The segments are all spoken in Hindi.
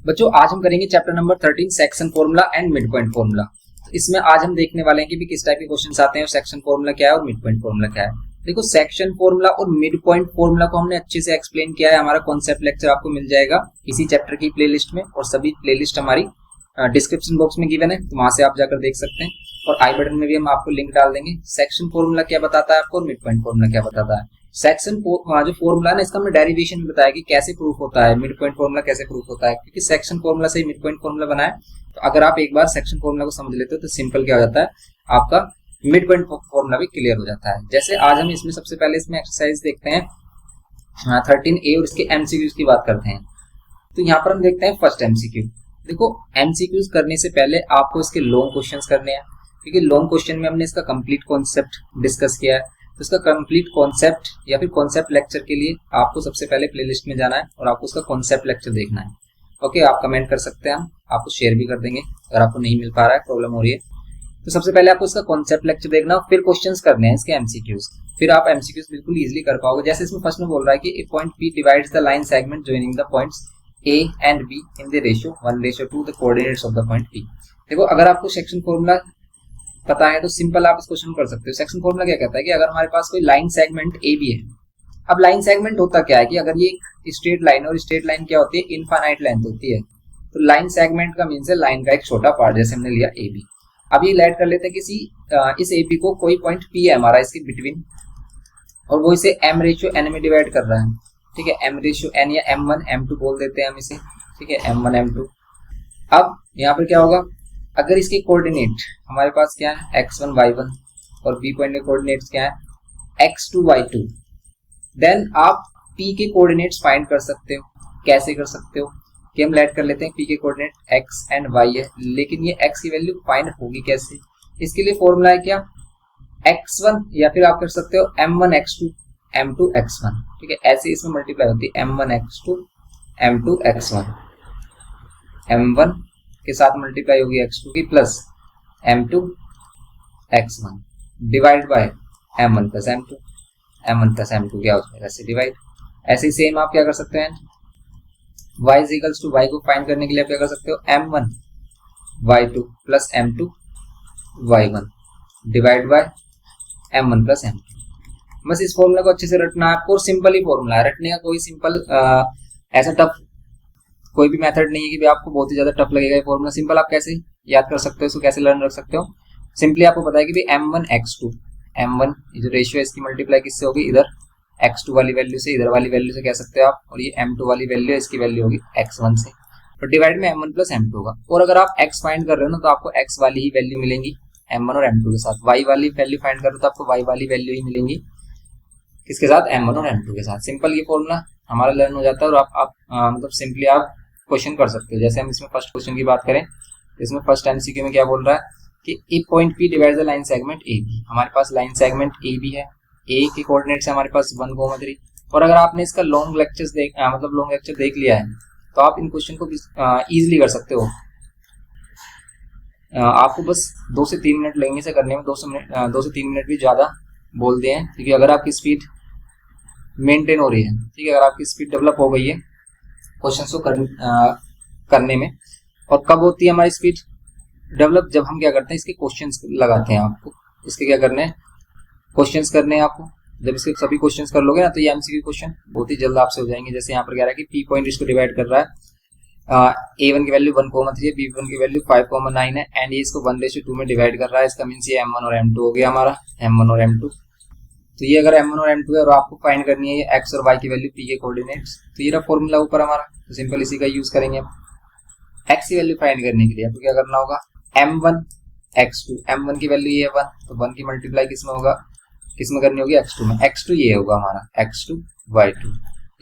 बच्चों आज हम करेंगे chapter number 13 section formula and mid point formula. इसमें आज हम देखने वाले हैं कि भी किस टाइप के क्वेश्चंस आते हैं और सेक्शन फॉर्मूला क्या है और मिड पॉइंट फॉर्मूला क्या है। देखो सेक्शन फॉर्मूला और मिड पॉइंट फॉर्मूला को हमने अच्छे से एक्सप्लेन किया है। हमारा कॉन्सेप्ट लेक्चर आपको मिल जाएगा इसी चैप्टर की प्लेलिस्ट में और सभी प्लेलिस्ट हमारी डिस्क्रिप्शन बॉक्स में गिवन है, तो वहां से आप जाकर देख सकते हैं और आई बटन में भी हम आपको लिंक डाल देंगे। सेक्शन फॉर्मूला क्या बताता है आपको और मिड पॉइंट फॉर्मूला क्या बताता है। सेक्शन जो फॉर्मूला है ना, इसका हमने डेरिवेशन में बताया कि कैसे प्रूफ होता है, मिड पॉइंट फॉर्मूला कैसे प्रूफ होता है, क्योंकि सेक्शन फॉर्मूला से ही मिड पॉइंट फॉर्मूला बना है। तो अगर आप एक बार सेक्शन फॉर्मूला को समझ लेते हो तो सिंपल क्या हो जाता है, आपका मिड पॉइंट फॉर्मूला भी क्लियर हो जाता है। जैसे आज हम इसमें सबसे पहले इसमें एक्सरसाइज देखते हैं 13A और इसके एमसीक्यूज की बात करते हैं। तो यहाँ पर हम देखते हैं फर्स्ट एमसीक्यू। देखो एमसीक्यूज करने से पहले आपको इसके लॉन्ग क्वेश्चंस करने हैं, क्योंकि लॉन्ग क्वेश्चन में हमने इसका कंप्लीट कॉन्सेप्ट डिस्कस किया है। तो इसका कंप्लीट कॉन्सेप्ट या फिर कॉन्सेप्ट लेक्चर के लिए आपको सबसे पहले प्लेलिस्ट में जाना है और आपको उसका कॉन्सेप्ट लेक्चर देखना है। ओके, आप कमेंट कर सकते हैं, हम आपको शेयर भी कर देंगे अगर आपको नहीं मिल पा रहा है, प्रॉब्लम हो रही है। तो सबसे पहले आपको इसका कॉन्सेप्ट लेक्चर देखना, फिर क्वेश्चंस करने हैं इसके एमसीक्यूज, फिर आप एमसीक्यूज बिल्कुल इजीली कर पाओगे। जैसे इसमें फर्स्ट में बोल रहा है कि a point P divides the line segment joining the points A and B in the ratio 1:2 the coordinates of the point P. देखो अगर आपको सेक्शन फॉर्मूला पता है तो सिंपल आप इस क्वेश्चन कर सकते हो। सेक्शन फॉर्मूला क्या कहता है कि अगर हमारे पास कोई लाइन सेगमेंट ए बी है, अब लाइन सेगमेंट होता क्या है कि अगर ये स्ट्रेट लाइन और स्ट्रेट लाइन क्या होती है, इनफाइनाइट लेंथ होती है। तो लाइन सेगमेंट का मीन्स है लाइन का एक छोटा पार्ट, जैसे हमने लिया ए बी। अब ये लेट कर लेते हैं किसी इस ए बी को कोई पॉइंट पी है हमारा इसके बिटवीन, और वो इसे m/n में डिवाइड कर रहा है। ठीक है, m/n या m1 m2 बोल देते हैं हम इसे। ठीक है, m1 m2। अब यहाँ पर क्या होगा, अगर इसके कोऑर्डिनेट हमारे पास क्या है x1 y1 और b पॉइंट के कोऑर्डिनेट्स क्या है x2 y2, देन आप p के कोऑर्डिनेट्स फाइंड कर सकते हो। कैसे कर सकते हो कि हम लेट कर लेते हैं p के कोऑर्डिनेट x एंड y है, लेकिन ये x की वैल्यू फाइंड होगी कैसे, इसके लिए फॉर्मूला है क्या x1 या फिर आप कर सकते हो m1 x2 m2 x1। ठीक है, ऐसे इसमें मल्टीप्लाई होती है m1 x2 m2 x1, m1 के साथ मल्टीप्लाई होगी x2 की plus m2 x1 divide by m1 plus m2, m1 plus m2 क्या हो जाएगा ऐसे डिवाइड। ऐसे ही सेम आप क्या कर सकते हैं, y is equals to y को फाइंड करने के लिए आप क्या कर सकते हो m1 y2 plus m2 y1 divide by m1 plus m2। बस इस फॉर्मूला को अच्छे से रटना है आपको, और सिंपल ही फॉर्मूला है, रटने का कोई सिंपल ऐसा टफ कोई भी मेथड नहीं है कि भी आपको बहुत ही ज्यादा टफ लगेगा। ये फॉर्मूला सिंपल आप कैसे याद कर सकते हो, इसको कैसे लर्न रख सकते हो। सिंपली आपको पता है कि भी m1 x2 m1 जो रेशियो है इसकी मल्टीप्लाई किससे होगी, इधर x2 वाली वैल्यू से इधर वाली वैल्यू से कह सकते हो आप, और ये m2 वाली वैल्यू है इसकी वैल्यू होगी x1 से, तो डिवाइड में m1 प्लस m2 होगा। और अगर आप x फाइंड कर रहे हो ना तो आपको x वाली ही वैल्यू मिलेंगी m1 और m2 के साथ, y वाली वैल्यू फाइंड कर रहे हो तो आपको y वाली वैल्यू ही मिलेंगी किसके साथ, m1 और m2 के साथ। सिंपल ये फॉर्मूला हमारा लर्न हो जाता है और आप मतलब सिंपली आप क्वेश्चन कर सकते हो। जैसे हम इसमें फर्स्ट क्वेश्चन की बात करें, इसमें फर्स्ट एमसीक्यू में क्या बोल रहा है कि a point P divides the line segment A B. हमारे पास लाइन सेगमेंट ए बी है, ए के कोऑर्डिनेट्स है हमारे पास 1,3। और अगर आपने इसका लॉन्ग लेक्चर देख लिया है तो आप इन क्वेश्चन को इजीली कर सकते हो। आपको बस 2 से 3 मिनट लगेंगे इसे करने में, 2 से 3 मिनट भी ज्यादा बोलते हैं, क्योंकि अगर आपकी स्पीड मेंटेन हो रही है, ठीक है, अगर आपकी स्पीड डेवलप हो गई है क्वेश्चंस को करने में। और कब होती है हमारी स्पीड डेवलप, जब हम क्या करते हैं इसके क्वेश्चंस लगाते हैं। आपको इसके क्या करने हैं, क्वेश्चंस करने हैं आपको। जब इसके सभी क्वेश्चंस कर लोगे ना तो ये एमसीक्यू क्वेश्चन बहुत ही जल्द आपसे हो जाएंगे। जैसे यहाँ पर कह रहा है कि पी पॉइंट इसको डिवाइड कर रहा है, a1 की वैल्यू 1,3 है, b1 की वैल्यू 5,9 है, एंड ये इसको 1:2 में डिवाइड कर रहा है। इसका मीन्स ये m1 और m2 हो गया हमारा, m1 और m2। तो ये अगर m1 और m2 है और आपको फाइंड करनी है ये x और y की वैल्यू p के कोऑर्डिनेट्स, तो ये रहा फॉर्मूला ऊपर हमारा। तो सिंपल इसी का यूज करेंगे हम x की वैल्यू फाइंड करने के लिए। आपको क्या करना होगा, m1 x2, m1 की वैल्यू ये 1, तो 1 की मल्टीप्लाई किसमें होगा, किसमें करनी होगी x2 में। x2 ये होगा हमारा x2 y2।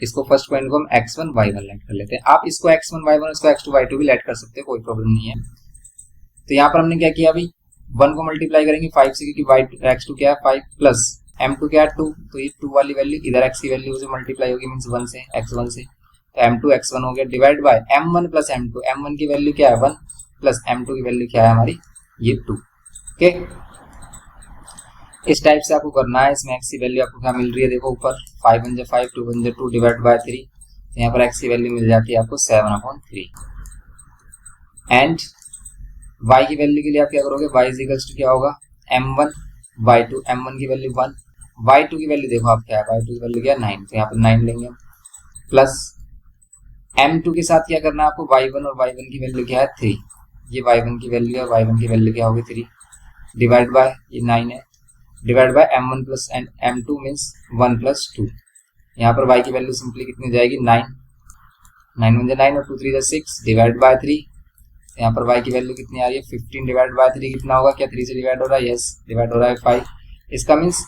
इसको फर्स्ट पॉइंट को हम x1 y1 लेट कर लेते हैं। आप इसको x1 y1 इसको x2 y2 भी लेट कर सकते हो, कोई प्रॉब्लम नहीं है। तो यहाँ पर हमने क्या किया अभी, 1 को मल्टीप्लाई करेंगे 5 से, क्योंकि x2 क्या है 5 प्लस m2 क्या है 2, तो ये 2 वाली वैल्यू इधर x की वैल्यू से मल्टीप्लाई होगी मींस 1 से, x1 से, तो m2 x1 हो गया divide by m1 plus m2। m1 की वैल्यू क्या है 1 प्लस m2 की वैल्यू क्या है हमारी ये 2। ओके, इस टाइप से आपको करना है। इसमें x की वैल्यू आपको क्या मिल रही है, देखो ऊपर 5 1 5 2 1 2 डिवाइड बाय 3, यहाँ पर x की वैल्यू मिल जाती है आपको 7/3। एंड y की वैल्यू के लिए आप क्या करोगे, y इज इक्वल्स टू क्या होगा m1 y2, m1 की वैल्यू 1, y2 की वैल्यू देखो आप क्या है, y2 की वैल्यू क्या है 9, तो यहाँ पर 9 लेंगे हम, प्लस m2 के साथ क्या करना है आपको, y1 और y1 की वैल्यू क्या है 3, ये y1 की वैल्यू है, y1 की वैल्यू क्या होगी 3, डिवाइड बाय ये 9 है, divide by m1 plus m2 means 1 plus 2, यहाँ पर y की वैल्यू सिंपली कितनी हो जाएगी 9, 9 1 9 और 2 3 6, डिवाइड बाय 3, यहाँ पर y की वैल्यू कितनी आ रही है 15, डिवाइड बाय 3 कितना होगा, क्या 3 से डिवाइड हो रहा है, यस डिवाइड हो रहा है 5, इसका मीन्स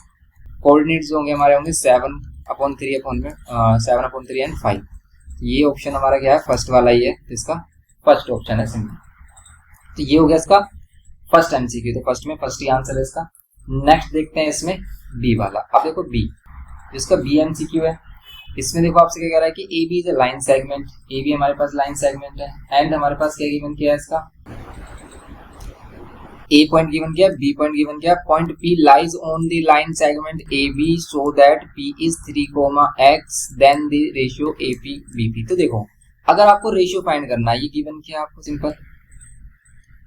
कोऑर्डिनेट्स होंगे हमारे होंगे 7/3 एंड 5, ये ऑप्शन हमारा क्या है फर्स्ट वाला ही है, तो इसका फर्स्ट ऑप्शन है सिंपल, तो ये हो गया इसका फर्स्ट एमसीक्यू, तो फर्स्ट में फर्स्ट ही आंसर है इसका। नेक्स्ट देखते हैं इसमें बी वाला, अब देखो बी, इसका बी एमसीक्यू है, इसमें देखो आपसे क्या कह रहा है कि A B is a line segment, A B हमारे पास लाइन सेगमेंट है, एंड हमारे पास क्या गिवन किया है इसका, ए पॉइंट गिवन किया, बी पॉइंट गिवन किया, point P lies on the line segment A B so that P is 3, then the ratio A P B P. तो देखो अगर आपको रेशियो फाइंड करना है, ये गिवन किया आपको सिंपल,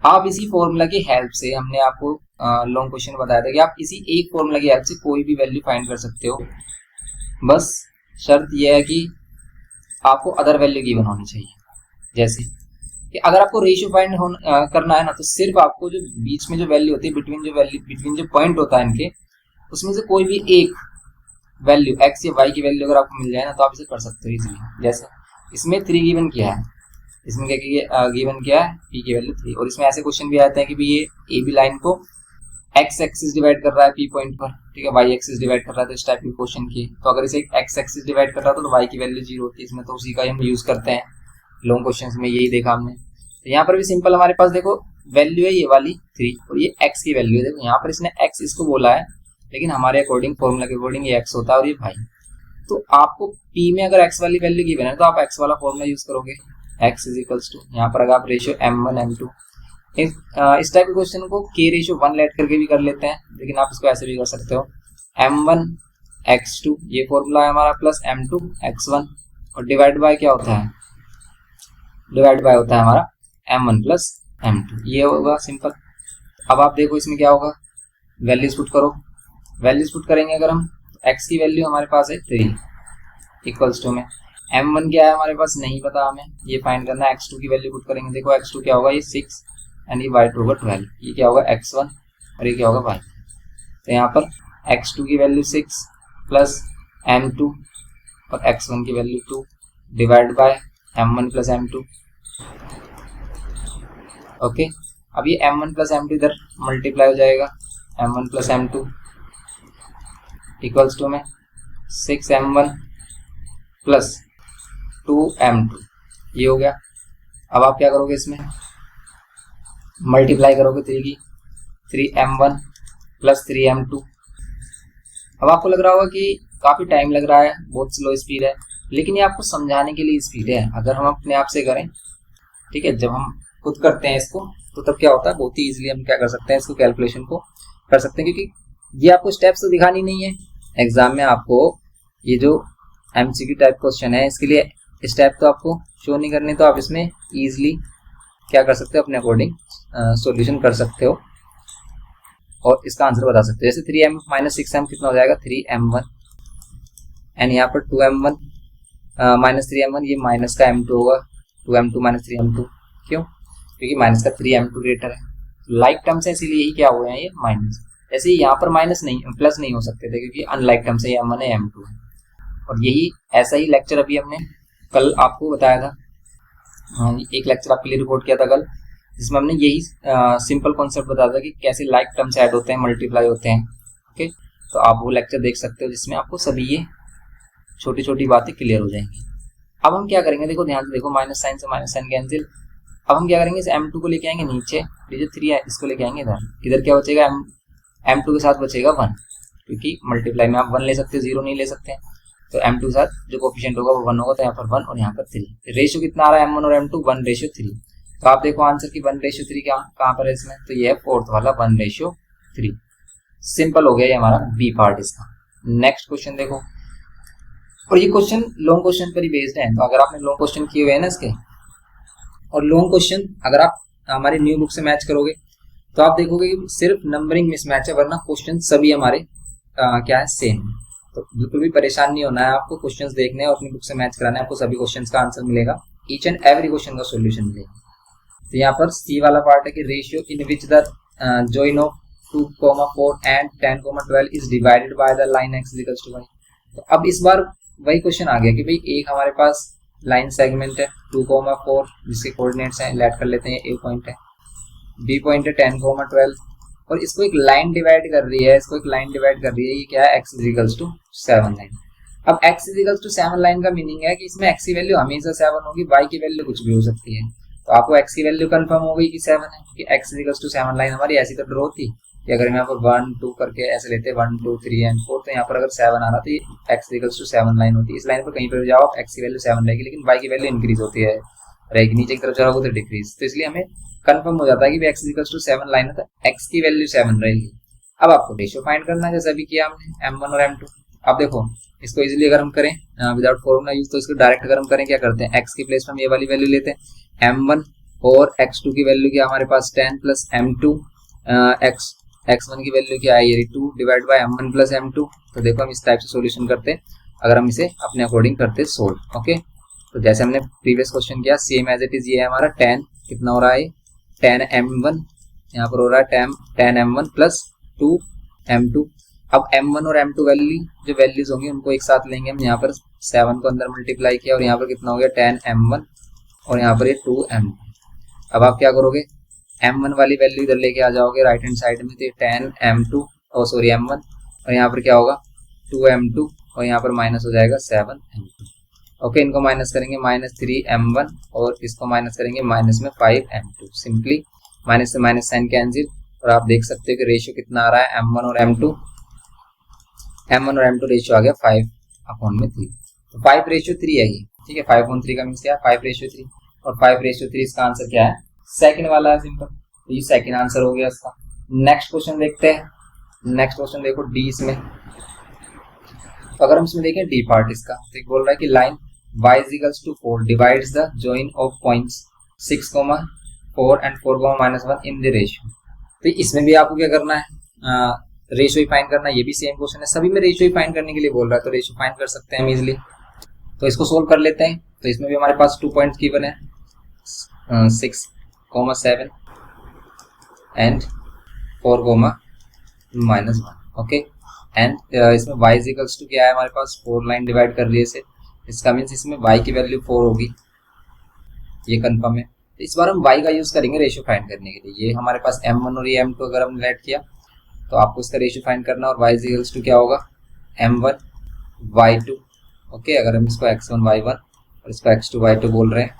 आप इसी फॉर्मूला की हेल्प से, हमने आपको लॉन्ग क्वेश्चन बताया था कि आप इसी एक फॉर्मूला की हेल्प से कोई भी वैल्यू फाइंड कर सकते हो, बस शर्त यह है कि आपको अदर वैल्यू गिवन होनी चाहिए, जैसे कि अगर आपको रेशियो फाइंड करना है ना, तो सिर्फ आपको जो बीच में जो वैल्यू होती है, बिटवीन जो पॉइंट होता है इनके, उसमें से कोई भी एक वैल्यू x या y की वैल्यू अगर आपको मिल जाए ना, तो आप इसे कर सकते हो इजीली। जैसे इसमें 3 गिवन किया है, इसमें क्या गिवन किया है p की वैल्यू 3, और इसमें ऐसे क्वेश्चन भी आते हैं कि भी ये ए बी लाइन को x एक्सिस डिवाइड कर रहा है p पॉइंट पर, ठीक है, y एक्सिस डिवाइड कर रहा है, तो इस टाइप की क्वेश्चन की, तो अगर इसे x एक्सिस डिवाइड कर रहा था तो y की वैल्यू 0 होती है इसमें, तो उसी का हम यूज करते हैं लॉन्ग क्वेश्चंस में, यही देखा हमने। तो यहाँ पर भी सिंपल हमारे पास देखो वैल्यू है ये वाली 3 और ये x की वैल्यू है, देखो यहाँ पर इसने x इसको बोला है, लेकिन हमारे अकॉर्डिंग फॉर्मूला के अकॉर्डिंग ये x होता है और ये y, तो आपको p में अगर x वाली वैल्यू गिवन है तो आप x वाला फॉर्मूला यूज करोगे, x इज इक्वल्स टू, यहाँ पर अगर आप रेशियो m1 m2, इस टाइप के क्वेश्चन को k रेशियो 1 लेट करके भी कर लेते हैं, लेकिन आप इसको ऐसे भी कर सकते हो, m1 x2 ये फॉर्मूला है हमारा, प्लस m2 x1, और डिवाइड बाय क्या होता है, डिवाइड बाय होता है हमारा m1 प्लस m2, ये होगा सिंपल। अब आप देखो इसमें क्या होगा, वैल्यूज पुट करो, वैल्यूज पुट करेंगे अगर हम, x की वैल्यू हमारे पास है 3 इक्वल्स टू में m1 क्या है हमारे पास नहीं पता हमें, ये फाइंड करना है, x2 की वैल्यू पुट करेंगे, देखो x2 क्या होगा, ये 6 एंड ये y2 होगा 12, ये क्या होगा x1 और ये क्या होगा y, तो यहाँ पर x2 की वैल्यू 6 प्लस m2 और x1 की value 2 divide by m1 plus m2, okay. अब ये m1 प्लस m2 इधर मल्टीप्लाई हो जाएगा, m1 plus m2 equals to में 6m1 प्लस 2m2, ये हो गया। अब आप क्या करोगे, इसमें मल्टीप्लाई करोगे 3 की, 3m1 प्लस 3m2। अब आपको लग रहा होगा कि काफी टाइम लग रहा है, बहुत स्लो स्पीड है, लेकिन ये आपको समझाने के लिए स्पीड है, अगर हम अपने आप से करें, ठीक है, जब हम खुद करते हैं इसको, तो तब क्या होता है, बहुत ही इजीली हम क्या कर सकते हैं, इसको कैलकुलेशन को कर सकते हैं, क्योंकि ये आपको स्टेप्स तो दिखानी नहीं है, एग्जाम में आपको ये जो एमसीक्यू टाइप क्वेश्चन है इसके लिए स्टेप तो आपको शो नहीं करने, तो आप इसमें इजीली क्या कर सकते हो, अपने अकॉर्डिंग सॉल्यूशन कर सकते हो और इसका आंसर बता सकते हो। जैसे 3m माइनस 6m कितना हो जाएगा, 3m1, एंड यहाँ पर 2m1 माइनस 3m1, ये माइनस का m2 होगा, 2m2 माइनस 3m2, क्यों, क्योंकि माइनस का 3m2 ग्रेटर है, लाइक टर्म्स है इसीलिए यही क्या हुए हैं ये माइनस, ऐसे यहाँ पर माइनस नहीं प्लस नहीं हो सकते थे, क्योंकि अनलाइक टर्म्स है, m1 है m2 है, और यही ऐसा ही लेक्चर अभी हमने कल आपको बताया था, एक लेक्चर आपके लिए रिकॉर्ड किया था कल, जिसमें हमने यही सिंपल कॉन्सेप्ट बताया था कि कैसे लाइक टर्म्स ऐड होते हैं, मल्टीप्लाई होते हैं, ओके। तो आप वो लेक्चर देख सकते हो जिसमें आपको सभी ये छोटी छोटी बातें क्लियर हो जाएंगी। अब हम क्या करेंगे, देखो ध्यान से देखो, माइनस साइन से माइनस साइन कैंसिल, अब हम क्या करेंगे, इस m2 को लेके आएंगे नीचे, ये जो 3 है इसको लेके आएंगे इधर, इधर क्या बचेगा, m2 के साथ बचेगा 1, क्योंकि मल्टीप्लाई में आप 1 ले सकते हो, 0 नहीं ले सकते हैं, तो m2 के साथ जो कोफिशिएंट होगा वो 1 होगा, तो यहाँ पर 1 और यहाँ पर 3, रेशियो कितना आ रहा है m1 और m2, 1:3, तो आप देखो आंसर की 1:3 कहाँ पर है इसमें, तो ये है फोर्थ वाला 1:3, सिंपल हो गया ये हमारा बी पार्ट इसका। नेक्स्ट क्वेश्चन देखो, और ये क्वेश्चन लॉन्ग क्वेश्चन पर ही बेस्ड है, तो अगर आपने लॉन्ग क्वेश्चन किए हुए हैं ना इसके, और लॉन्ग क्वेश्चन अगर आप हमारे न्यू बुक से मैच करोगे तो आप देखोगे कि सिर्फ नंबरिंग मिसमैच है, वरना क्वेश्चन सभी हमारे क्या है, सेम है। तो बिल्कुल भी परेशान नहीं होना है आपको, क्वेश्चंस देखने हैं और अपनी बुक से मैच कराना है, आपको सभी क्वेश्चंस का आंसर मिलेगा, ईच एंड एवरी क्वेश्चन का सॉल्यूशन मिलेगा। तो यहाँ पर सी वाला पार्ट है कि ratio in which the join of 2,4 and 10,12 is divided by the line x equals to y। तो अब इस बार वही क्वेश्चन आ गया कि भाई एक हमारे पास लाइन सेगमेंट है 2,4 जिसके कोऑर्डिनेट्स हैं, लेट कर लेते हैं, a पॉइंट है, b पॉइंट है 10,12 और इसको एक लाइन डिवाइड कर रही है, इसको एक लाइन डिवाइड कर रही है, ये क्या है, x इक्वल्स टू 7 लाइन। अब x इक्वल्स टू 7 लाइन का मीनिंग है कि इसमें x की वैल्यू हमेशा 7 होगी, y की वैल्यू कुछ भी हो सकती है। तो आपको x की वैल्यू कंफर्म हो गई कि 7 है, कि x इक्वल्स टू 7 लाइन हमारी ऐसी तो ड्रॉ होती कि अगर हम यहाँ पर 1 2 करके ऐसे लेते 1 2 3 एंड 4, तो यहाँ पर अगर 7 आ रहा तो ये x इक्वल्स टू 7 लाइन होती है। इस लाइन पर कहीं पर जाओ आप x की वैल्यू 7 रहेगी, लेकिन y की वैल्यू इंक्रीज होती है, रहेगी, नीचे की तरफ जाओगे तो डिक्रीज। तो इसलिए हमें कंफर्म हो जाता है कि x इक्वल्स टू 7 लाइन है तो x की वैल्यू 7 रहेगी। अब आपको रेशियो फाइंड करना है, जैसा भी किया हमने m1 और m2। अब देखो इसको इजीली अगर हम करें विदाउट फॉर्मूला यूज, तो इसको डायरेक्ट अगर हम करें क्या करते हैं, x की प्लेस में हम ये वाली वैल्यू लेते हैं m1 और x2 की वैल्यू क्या हमारे पास 10 प्लस m2, x1 की वैल्यू क्या है, ये 2 divide by m1 plus m2। तो देखो हम इस टाइप से सॉल्यूशन करते हैं अगर हम इसे अपने अकॉर्डिंग करते सोल्व। ओके, तो जैसे हमने प्रीवियस क्वेश्चन किया सेम एज इट इज, ये है हमारा 10 कितना हो रहा है, 10 m1 यहाँ पर हो रहा है 10 m1 प्लस 2 m2। अब m1 और m2 वैल्यू जो वैल्यूज होंगी उनको एक साथ लेंगे हम, यहाँ पर 7 को अंदर मल्टीप्लाई किया और यहाँ पर कितना हो गया 10 m1 और यहाँ पर ये 2 m2। अब आप क्या करोगे, m1 वाली वैल्यू इधर लेके आ जाओगे राइट हैंड साइड में, तो 10 m2 और सॉरी m1 और यहाँ पर क्या होगा 2 m2 और यहाँ पर माइनस हो जाएगा 7 m2। ओके, इनको माइनस करेंगे -3 m1 और इसको माइनस करेंगे माइनस में 5 m2। सिंपली माइनस से माइनस साइन कैंसिल और आप देख सकते हो कि रेशियो कितना आ रहा है m1 और m2 रेशियो आ गया 5/3। तो 5:3 है ये, ठीक है, 5/3 का मीन्स क्या है 5:3 और 5:3 इसका आंसर क्या है, सेकंड वाला है सिंपल, तो ये सेकंड आंसर हो गया इसका। नेक्स्ट क्वेश्चन देखते हैं, नेक्स्ट क्वेश्चन देखो डी इसमें। तो अगर हम इसमें देखें डी पार्ट इसका, तो बोल रहा है कि line y equals to 4 divides the join of points 6, 4 and 4, -1 in the ratio. तो इसमें भी आपको क्या करना है, रेशियो ही फाइंड करना है। ये भी सेम क्वेश्चन है, सभी में रेशियो ही फाइंड करने के लिए बोल रहा है, तो रेशियो फाइंड कर सकते हैं हम इजीली। तो इसको सोल्व कर लेते हैं। तो इसमें भी हमारे पास 2 पॉइंट्स गिवन है 6, 7 एंड 4, -1। ओके, एंड इसमें y इक्वल्स टू क्या है हमारे पास 4 लाइन डिवाइड कर रही है इसे, इसका मीन्स इसमें y की वैल्यू 4 होगी, ये कंफर्म है। तो इस बार हम y का यूज करेंगे रेशियो फाइंड करने के लिए। ये हमारे पास m1 और ये m2 अगर हम लेट किया तो आपको इसका रेशियो फाइंड करना, और y इक्वल्स टू क्या होगा m1 y2। ओके, अगर हम इसको x1 y1 और इसको x2 y2 बोल रहे हैं,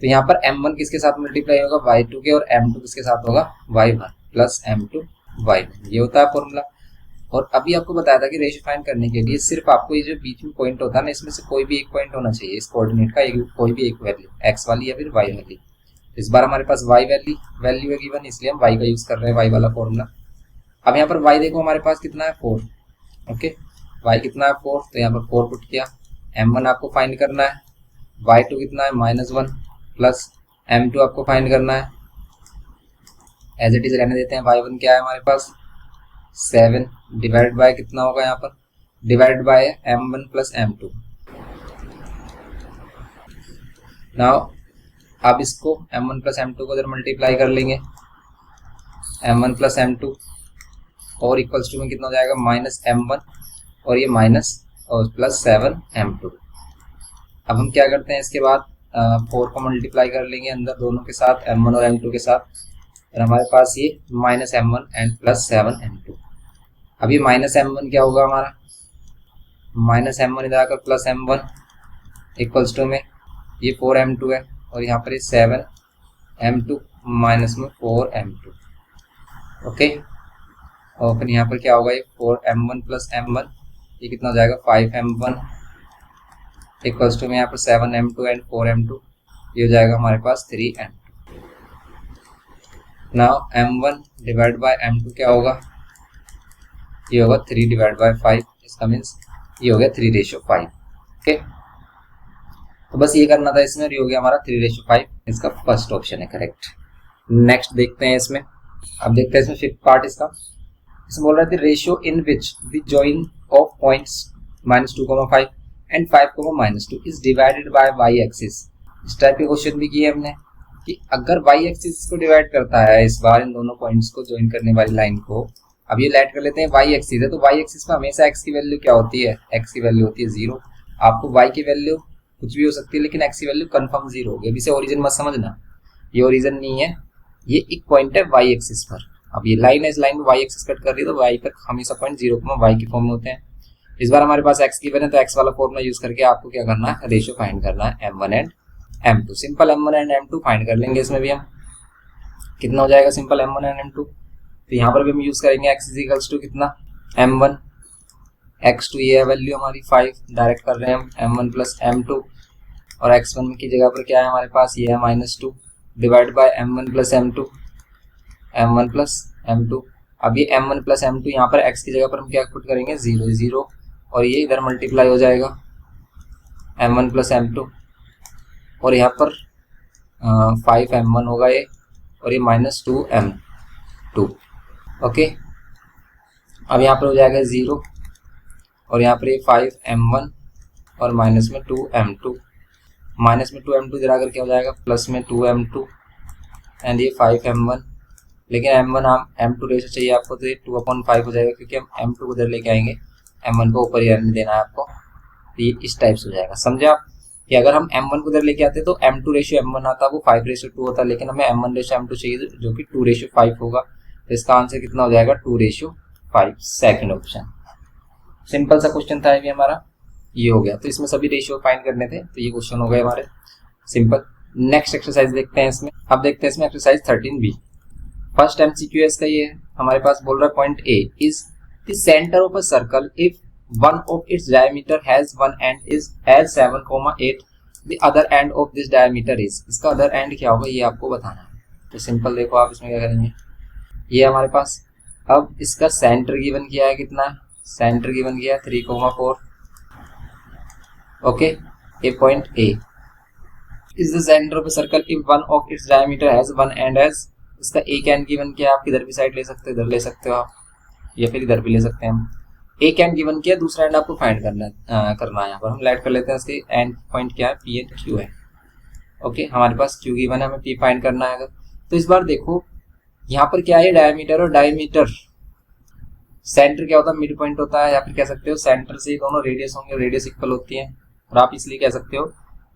तो यहाँ पर m1 किसके साथ मल्टीप्लाई होगा y2 के, और m2 किसके साथ होगा y1 प्लस m2 y1, ये होता है फॉर्मूला। और अभी आपको बताया था कि रेशियो फाइंड करने के लिए सिर्फ आपको ये जो बीच में पॉइंट होता है ना, इसमें से कोई भी एक पॉइंट होना चाहिए इस कोऑर्डिनेट का, कोई भी एक वैल्यू x वाली या फिर y वाली। इस बार हमारे पास y वैल्यू है गिवन, इसलिए हम y का यूज कर रहे हैं, y वाला फॉर्मूला। अब यहाँ पर y देखो हमारे पास कितना है 4। ओके, y कितना है 4, तो यहाँ पर 4 पुट किया। m1 आपको फाइंड करना है, y2 कितना है -1 प्लस m2 आपको फाइंड करना है, एज इट इज रहने देते हैं। y1 क्या है हमारे पास 7 डिवाइड बाय कितना होगा यहाँ पर, divide by m1 plus m2। Now अब इसको m1 प्लस m2 को इधर मल्टीप्लाई कर लेंगे, m1 प्लस m2 और इक्वल्स टू में कितना हो जाएगा -m1 और ये माइनस और प्लस 7 m2। अब हम क्या करते हैं, इसके बाद 4 को मल्टीप्लाई कर लेंगे अंदर दोनों के साथ, m1 और m2 के साथ, और हमारे पास ये -m1 एंड प्लस 7 m2। अब ये -m1 क्या होगा हमारा, -m1 इधर आकर प्लस m1 इक्वल्स टू में ये 4 m2 है, और यहाँ पर ये 7 m2 माइनस में 4 m2। ओके, और फिर यहाँ पर क्या होगा, ये 4 m1 प्लस m1, ये कितना हो जाएगा 5 m1 इक्वल्स टू में यहाँ पर 7 m2 एंड 4 m2, ये हो जाएगा हमारे पास 3 m2। Now m1 divide by m2 क्या होगा, ये होगा 3 डिवाइड बाय 5, इसका मीन्स ये हो गया 3:5। ओके, तो बस ये करना था इसमें, हो गया हमारा 3:5, इसका फर्स्ट ऑप्शन है करेक्ट। नेक्स्ट देखते हैं इसमें, अब देखते हैं इसमें फिफ्थ पार्ट इसका। इसमें बोल रहा था ratio in which the join of points -2,5 and 5,-2 is divided by Y axis. इस टाइप के क्वेश्चन भी किए हमने कि अगर वाई एक्सिस को डिवाइड करता है इस बार इन दोनों पॉइंट्स को ज्वाइन करने वाली लाइन को, अब ये लेट कर लेते हैं वाई एक्सिस है, तो वाई एक्सिस में हमेशा एक्स की वैल्यू क्या होती है, एक्स की वैल्यू होती है 0। आपको वाई की वैल्यू कुछ भी हो सकती है लेकिन एक्स की वैल्यू कंफर्म 0 होगी। अभी से ओरिजिन मत समझना, ये ओरिजिन नहीं है, ये एक पॉइंट है वाई एक्सिस पर। अब ये लाइन है, इस लाइन में वाई एक्सिस कट कर रही है तो वाई पर हमेशा पॉइंट 0, वाई के फॉर्म में होते हैं। इस बार हमारे पास एक्स गिवन है तो एक्स वाला फॉर्मूला यूज करके आपको क्या करना है, रेशियो फाइंड करना है m1 and m2। Simple m1 and m2 find कर लेंगे। इसमें भी हम कितना हो जाएगा सिंपल m1 एंड m2, तो यहाँ पर भी हम यूज करेंगे x इज इक्वल्स टू कितना m1, x2 ये है वैल्यू हमारी 5, डायरेक्ट कर रहे हैं हम m1 प्लस m2, और x1 की जगह पर क्या है हमारे पास, ये है -2 divide by m1 plus m2, m1 plus m2। अब ये m1 प्लस m2 यहाँ पर x की जगह पर हम क्या पुट करेंगे, 0 0, और ये इधर मल्टीप्लाई हो जाएगा m1 प्लस m2, और यहाँ पर 5m1 होगा ये, और ये -2m2। ओके, अब यहाँ पर हो जाएगा 0, और यहाँ पर ये 5m1 और माइनस में 2m2, माइनस में 2m2 इधर आकर क्या हो जाएगा, प्लस में 2m2 एंड ये 5m1, लेकिन m1 m2 रेशो चाहिए आपको तो ये 2/5 हो जाएगा, क्योंकि हम m2 को इधर लेके आएंगे, m1 को ऊपर ही रहने देना है आपको। तो ये इस टाइप से हो जाएगा, समझे आप, कि अगर हम m1 को इधर लेके आते तो m2 रेशियो m1 आता, वो 5:2 होता, लेकिन हमें m1 रेशियो m2 चाहिए जो कि 2:5 होगा। तो इसका आंसर कितना हो जाएगा, 2:5, सेकंड ऑप्शन। सिंपल सा क्वेश्चन था ये हमारा, ये हो गया। तो इसमें सभी रेशियो फाइंड करने थे, तो ये क्वेश्चन हो गए हमारे सिंपल। नेक्स्ट एक्सरसाइज देखते हैं इसमें, अब देखते हैं इसमें एक्सरसाइज 13B। फर्स्ट MCQ इसका ये है, हमारे पास बोल रहा है point A is the centre of a circle if one of its diameter has one end is as 7,8, the other end of this diameter is, इसका अदर एंड क्या होगा ये आपको बताना है। तो सिंपल देखो आप इसमें क्या करेंगे, ये हमारे पास अब इसका सेंटर गिवन किया है, कितना सेंटर गिवन किया है 3,4। Okay, A point A is the center of a circle if one of its diameter has one end as, इसका एक एंड गिवन किया, आप इधर भी साइड ले सकते हो, इधर ले सकते हो आप, या फिर इधर भी ले सकते हैं हम। एक एंड गिवन किया, दूसरा एंड आपको फाइंड करना है। यहाँ पर हम लेट कर लेते हैं, इसके एंड पॉइंट क्या है, P एंड Q है। ओके, हमारे पास Q गिवन है, हमें P फाइंड करना है। अगर तो इस बार देखो यहाँ पर क्या है, डायमीटर और डायमीटर, सेंटर क्या होता है, मिड पॉइंट होता है, या फिर कह सकते हो सेंटर से दोनों रेडियस होंगे, रेडियस इक्वल होती है, और आप इसलिए कह सकते हो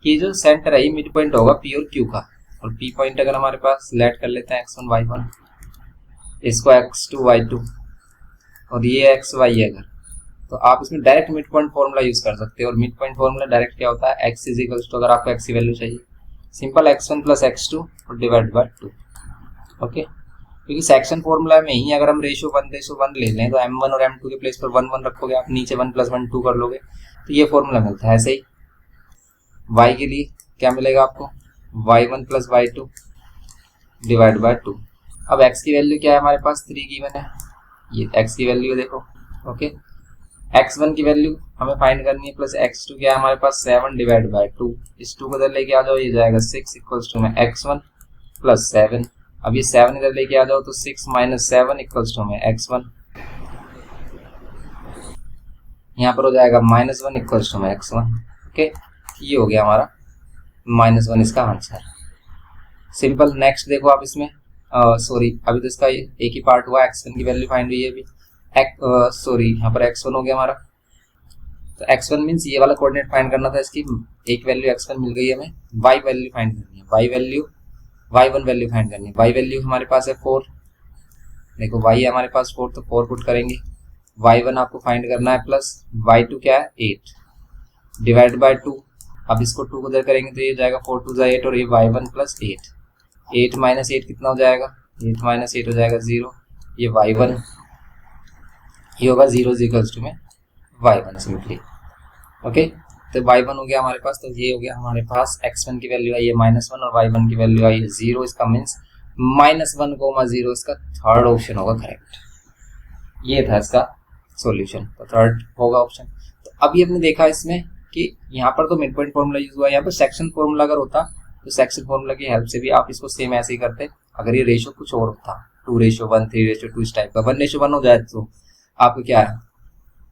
कि जो सेंटर है ये मिड पॉइंट होगा P और Q का। और P पॉइंट अगर हमारे पास लेट कर लेते हैं x1 y1, इसको x2 y2, और ये x y है अगर, तो आप इसमें direct mid point formula use कर सकते हो। और मिड पॉइंट फॉर्मूला डायरेक्ट क्या होता है, x इज इक्वल्स टू, अगर आपको x की वैल्यू चाहिए, सिंपल x1 प्लस x2 और डिवाइड बाय 2। ओके, क्योंकि सेक्शन फॉर्मूला में ही अगर हम रेशियो 1:1 ले लें तो m1 और m2 के प्लेस पर 1 1 रखोगे, आप नीचे 1 + 1 2 कर लोगे, तो ये फॉर्मूला मिलता है। ऐसे ही y के लिए क्या मिलेगा आपको, y1 plus y2 divide by 2। अब x की वैल्यू क्या है हमारे पास, 3 गिवन है, ये x की वैल्यू देखो। ओके, x1 की वैल्यू हमें फाइंड करनी है, प्लस x2 क्या है हमारे पास, 7 डिवाइड बाय 2। इस 2 को इधर लेके आ जाओ, ये जाएगा 6 इक्वल्स टू में x1 प्लस 7। अब ये 7 इधर लेके आ जाओ तो 6 - 7 इक्वल्स टू में x1, यहाँ पर हो जाएगा -1 इक्वल्स टू में x1। ओके, ये हो गया हमारा -1 इसका आंसर। सिंपल। नेक्स्ट देखो आप इसमें, सॉरी अभी तो इसका एक ही पार्ट हुआ, x1 की वैल्यू फाइंड हुई है अभी, सॉरी यहाँ पर x1 हो गया हमारा। तो x1 मीन्स ये वाला कोऑर्डिनेट फाइंड करना था, इसकी एक वैल्यू x1 मिल गई है हमें, y वैल्यू फाइंड करनी है, y1 वैल्यू फाइंड करनी है। y वैल्यू हमारे पास है 4, देखो y है हमारे पास 4, तो 4 पुट करेंगे, y1 आपको फाइंड करना है, प्लस y2 क्या है 8 डिवाइड बाय 2। अब इसको 2 को इधर करेंगे तो ये जाएगा 4 2 8, और ये y1 प्लस 8, 8 - 8 कितना हो जाएगा, 8 - 8 हो जाएगा 0, ये y1, ये होगा 0 इक्वल्स टू में y1 सिंपली। ओके, तो y1 हो गया हमारे पास, तो ये हो गया हमारे पास x1 की वैल्यू आई है -1 और y1 की वैल्यू आई है 0, इसका मीन्स -1,0 इसका थर्ड ऑप्शन होगा करेक्ट। ये था इसका सॉल्यूशन, तो थर्ड होगा ऑप्शन। तो अभी हमने देखा इसमें कि यहाँ पर तो मिड पॉइंट फॉर्मूला यूज हुआ है, यहाँ पर सेक्शन फॉर्मूला अगर होता तो सेक्शन फॉर्मूला की हेल्प से भी आप इसको सेम ऐसे ही करते। अगर ये रेशो कुछ और होता 2:1, 3:2 इस टाइप का 1:1 हो जाए तो आपको क्या है,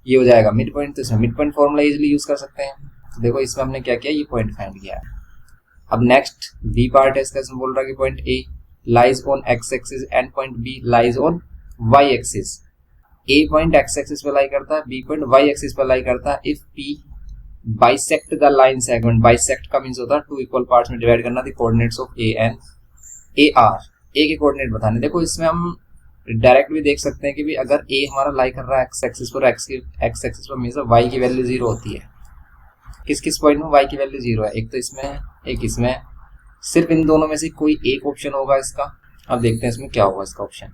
ये हो जाएगा मिड पॉइंट। तो इसमें mid point formula easily use कर सकते हैं। तो देखो इसमें हमने क्या किया, ये पॉइंट फाइंड किया है। अब नेक्स्ट बी पार्ट है इसका, इसमें बोल रहा है कि point A lies on X axis and point B lies on Y axis. A point X axis पे लाई करता है, बी पॉइंट वाई एक्सिस पे लाई करता है। If P bisect the line segment, bisect का मींस होता है टू इक्वल पार्ट्स में डिवाइड करना, the coordinates of A and A are, A के कोऑर्डिनेट बताने। देखो इसमें हम डायरेक्ट भी देख सकते हैं कि भी अगर ए हमारा लाई कर रहा है एक्स एक्सिस पर, एक्स एक्सिस पर मींस वाई की वैल्यू 0 होती है। किस किस पॉइंट में वाई की वैल्यू 0 है, एक तो इसमें है, एक इसमें है। सिर्फ इन दोनों में से कोई एक ऑप्शन होगा इसका। अब देखते हैं इसमें क्या होगा इसका ऑप्शन।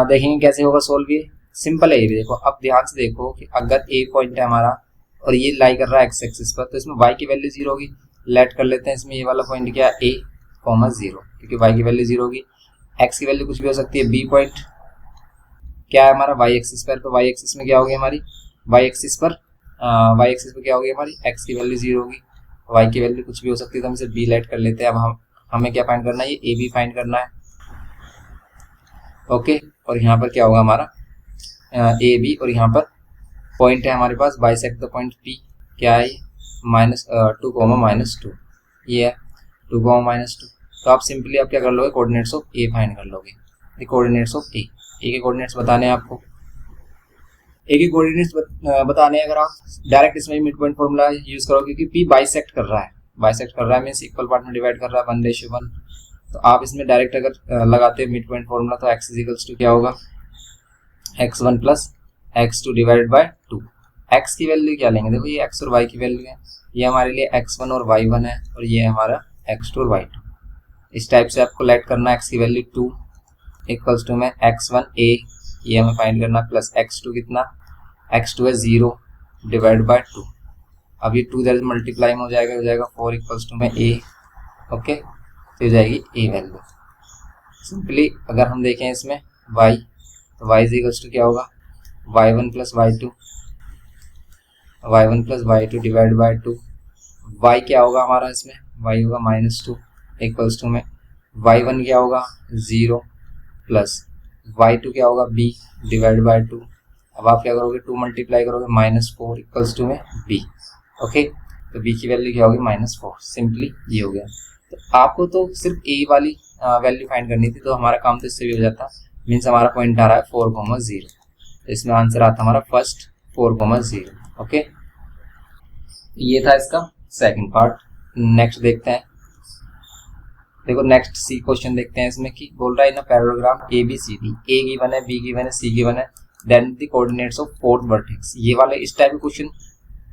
देखेंगे कैसे होगा सोल्व। ये सिंपल है ये भी। देखो अब ध्यान से देखो कि अगर ए पॉइंट है हमारा और ये लाई कर रहा है एक्स एक्सिस पर, तो इसमें वाई की वैल्यू 0 होगी। लेट कर लेते हैं इसमें ये वाला पॉइंट क्या है, ए कॉमा 0, क्योंकि वाई की वैल्यू 0 होगी। एक्स की वैल्यू कुछ भी हो सकती है। बी पॉइंट क्या है हमारा वाई एक्सिस पर, तो वाई एक्सिस में क्या होगी हमारी, वाई एक्सिस पर क्या होगी हमारी, एक्स की वैल्यू 0 होगी। वाई की वैल्यू कुछ भी हो सकती है, तो हम इसे बी लेट कर लेते हैं। अब हमें क्या फाइंड करना है, ये ए बी फाइंड करना है। ओके, और यहाँ पर क्या होगा हमारा ए बी, और यहाँ पर पॉइंट है हमारे पास बाइसेक्ट द पॉइंट पी, क्या है -2, -2, ये है 2, -2। तो आप सिंपली आप क्या कर लोगे, कोऑर्डिनेट्स ऑफ ए फाइंड कर लोगे। कोऑर्डिनेट्स ऑफ ए के कोऑर्डिनेट्स बताने हैं आपको। ए के कोऑर्डिनेट्स बताने हैं अगर आप डायरेक्ट इसमें मिड पॉइंट फॉर्मूला यूज करो, क्योंकि पी बाइसेक्ट कर रहा है मींस इक्वल पार्ट में डिवाइड कर रहा है 1:1। तो आप इसमें डायरेक्ट अगर लगाते हैं मिड पॉइंट फॉर्मूला, तो x इक्वल्स टू क्या होगा, x1 plus x2 divide by 2। x की वैल्यू क्या लेंगे, देखो ये x और y की वैल्यू है, ये हमारे लिए x1 और y1 है, और ये हमारा x2 और y2। इस टाइप से आपको लेट करना, x की वैल्यू 2 इक्वल्स टू में x1 a, ये हमें फाइंड करना, प्लस x2 कितना, x2 है 0 डिवाइड बाय 2। अब ये 2 इधर मल्टीप्लाई में हो जाएगा 4 इक्वल्स टू में a। ओके, तो हो जाएगी a वैल्यू। सिंपली अगर हम देखें इसमें y, तो y इक्वल्स टू क्या होगा, y1 plus y2 divide by 2। y क्या होगा हमारा इसमें, y होगा -2 इक्वल्स टू में y1 क्या होगा 0 प्लस y2 क्या होगा b डिवाइड बाय 2। अब आप क्या करोगे, 2 मल्टीप्लाई करोगे, -4 इक्वल्स टू में b। ओके, तो b की वैल्यू क्या होगी, -4। सिंपली ये हो गया। तो आपको तो सिर्फ a वाली वैल्यू फाइंड करनी थी, तो हमारा काम तो इससे भी हो जाता। मीन्स हमारा पॉइंट आ रहा है 4,0। तो इसमें आंसर आता हमारा फर्स्ट 4,0। ओके, ये था इसका सेकंड पार्ट। नेक्स्ट देखते हैं। देखो नेक्स्ट सी क्वेश्चन देखते हैं इसमें, कि बोल रहा है ना parallelogram A B C D, A given है, बी गिवन है, सी गिवन है, then the coordinates of fourth vertex. ये वाले इस टाइप का क्वेश्चन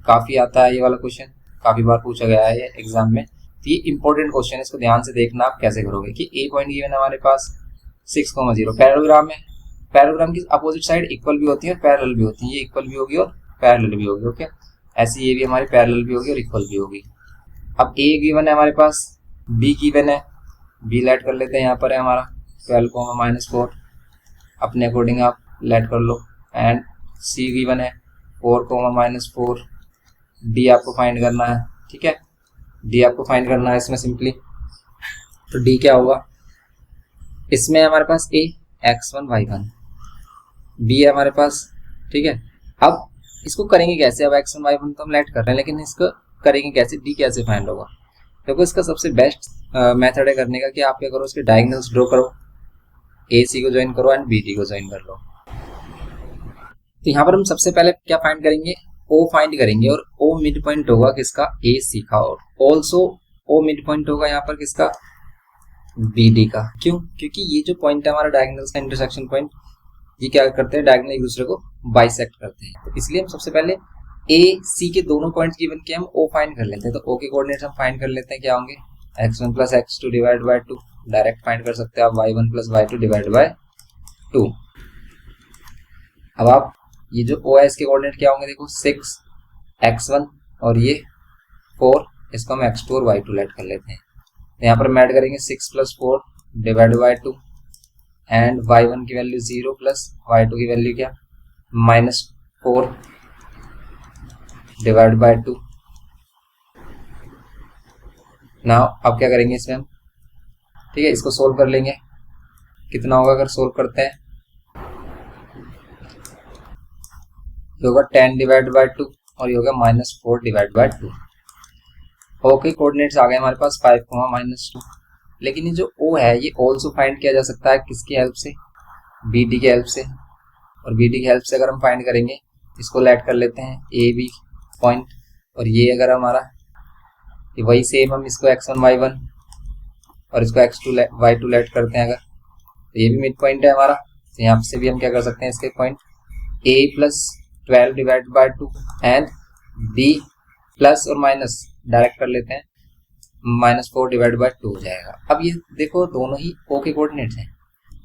काफी आता है, ये वाला क्वेश्चन काफी बार पूछा गया है ये एग्जाम में। तो ये इंपॉर्टेंट क्वेश्चन है, इसको ध्यान से देखना आप कैसे करोगे। कि ए पॉइंट गिवन है हमारे पास 6,0, पैराग्राम है। पैराग्राम की अपोजिट साइड इक्वल भी होती है और पैरेलल भी होती है। ये इक्वल भी होगी और पैरेलल भी होगी। ओके, ऐसी ये भी हमारी पैरेलल भी होगी और इक्वल भी होगी। अब ए गिवन है हमारे पास, बी गिवन है, बी लेट कर लेते हैं। यहाँ पर है हमारा 12, -4, अपने अकॉर्डिंग आप लेट कर लो। एंड सी गिवन है 4, -4, डी आपको फाइंड करना है। ठीक है, डी आपको फाइंड करना है इसमें सिंपली। तो डी क्या होगा, इसमें हमारे पास ए x1 y1, बी है हमारे पास। ठीक है, अब इसको करेंगे कैसे, अब x1 y1 तो हम लेट कर रहे हैं, लेकिन इसको करेंगे कैसे, डी कैसे फाइंड होगा। देखो इसका सबसे बेस्ट मेथड है करने का कि आप क्या करो, उसके डायगोनल्स ड्रॉ करो, ए सी को ज्वाइन करो एंड बी डी को ज्वाइन कर लो। तो यहाँ पर हम सबसे पहले क्या फाइंड करेंगे, ओ फाइंड करेंगे, और ओ मिड पॉइंट होगा किसका, ए सी का, और ऑल्सो ओ मिड पॉइंट होगा यहाँ पर किसका, बी डी का। क्यों, क्योंकि ये जो पॉइंट है हमारा डायगोनल्स का इंटरसेक्शन पॉइंट, ये क्या करते हैं, डायगोनल एक दूसरे को बाइसेक्ट करते हैं। तो इसलिए हम सबसे पहले ए सी के दोनों पॉइंट्स गिवन के हम ओ फाइंड कर लेते हैं। तो ओ के कोऑर्डिनेट्स हम फाइंड कर लेते हैं, क्या होंगे, x1 plus x2 divide by 2, direct find कर सकते हैं आप, y1 plus y2 divide by 2। अब आप ये जो ओ है इसके कोऑर्डिनेट क्या होंगे, देखो 6 x1 और ये 4, इसको हम x2 और y2 लेट कर लेते हैं। तो यहाँ पर हम ऐड करेंगे 6 plus 4 divide by 2, and y1 की वैल्यू 0 प्लस y2 की वैल्यू क्या, -4 डिवाइड बाय 2, नाउ अब क्या करेंगे इसमें हम, ठीक है, इसको सोल्व कर लेंगे। कितना होगा अगर सोल्व करते हैं, ये होगा 10 डिवाइड बाय 2 और ये होगा -4 डिवाइड बाय 2। ओके, कोऑर्डिनेट्स आ गए हमारे पास 5, -2। लेकिन ये जो ओ है ये ऑल्सो फाइंड किया जा सकता है किसकी हेल्प से, बी डी की हेल्प से। और बी डी की हेल्प से अगर हम फाइंड करेंगे, इसको लेट कर लेते हैं ए बी पॉइंट, और ये अगर हमारा ये वही सेम हम इसको x1 y1 और इसको x2 y2 लेट करते हैं अगर, तो ये भी मिड पॉइंट है हमारा। तो यहाँ से भी हम क्या कर सकते हैं, इसके point a plus 12 divide by 2 and b plus और माइनस डायरेक्ट कर लेते हैं, -4 डिवाइड बाय 2 हो जाएगा। अब ये देखो दोनों ही o के कोऑर्डिनेट्स हैं,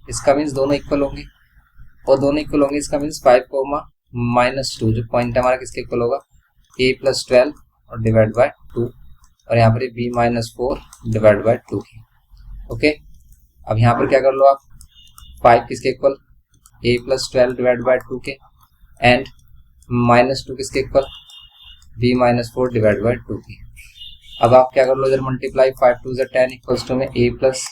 इसका मीन्स दोनों इक्वल होंगे, और दोनों इक्वल होंगे इसका मीन्स 5, -2 जो पॉइंट है हमारा किसके इक्वल होगा, a प्लस 12 और डिवाइड बाय 2, और यहाँ पर b -4 डिवाइड बाय 2 की। ओके, अब यहाँ पर क्या कर लो आप, 5 किसके equal, a plus 12 divide by 2 के, एंड -2 किसके इक्वल, b -4 डिवाइड बाय 2 की। अब आप क्या कर लो, इधर मल्टीप्लाई 5 2 10 इक्वल्स टू में a प्लस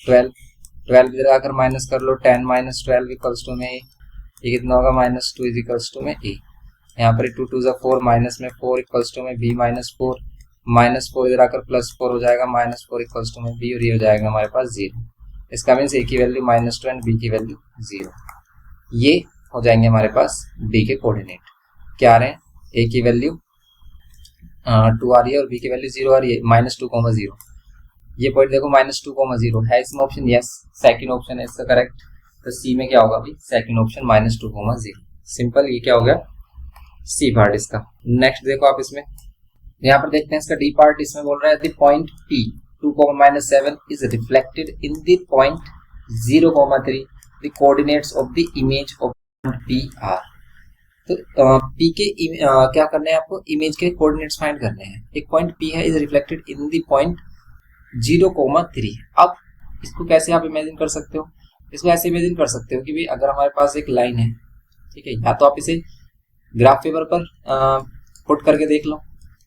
12 इधर आकर माइनस कर लो, 10 -12 इक्वल्स टू में a, ये कितना होगा, -2 इज इक्वल्स टू में a। यहाँ पर 2 2 4 माइनस में 4 इक्वल्स टू में b -4, -4 इधर आकर +4 हो जाएगा, -4 इक्वल्स टू में b, और ये हो जाएगा हमारे पास 0। इसका मीन्स a की वैल्यू -2 एंड b की वैल्यू 0। ये हो जाएंगे हमारे पास b के कोऑर्डिनेट। क्या आ रहे हैं, a की वैल्यू 2 आ रही है और b की वैल्यू 0 आ रही है, -2, 0। ये पॉइंट देखो -2, 0 है इसमें ऑप्शन, यस सेकंड ऑप्शन है इसका करेक्ट। तो सी में क्या होगा भाई, सेकंड ऑप्शन -2, 0। सिंपल, ये क्या हो गया, सी पार्ट इसका। नेक्स्ट देखो आप इसमें, यहाँ पर देखते हैं इसका डी पार्ट, इसमें बोल रहा है the point P 2, -7 is reflected in the point 0, 3 the coordinates of the image of P are. तो P के क्या करना है आपको, इमेज के कोऑर्डिनेट्स फाइंड करने हैं। एक पॉइंट P है is reflected in the point 0, 3। अब इसको कैसे आप इमेजिन कर सकते हो, इसको ऐसे इमेजिन कर सकते हो कि भाई अगर हमारे पास एक लाइन है, ठीक है, या तो आप इसे ग्राफ पेपर पर पुट करके देख लो,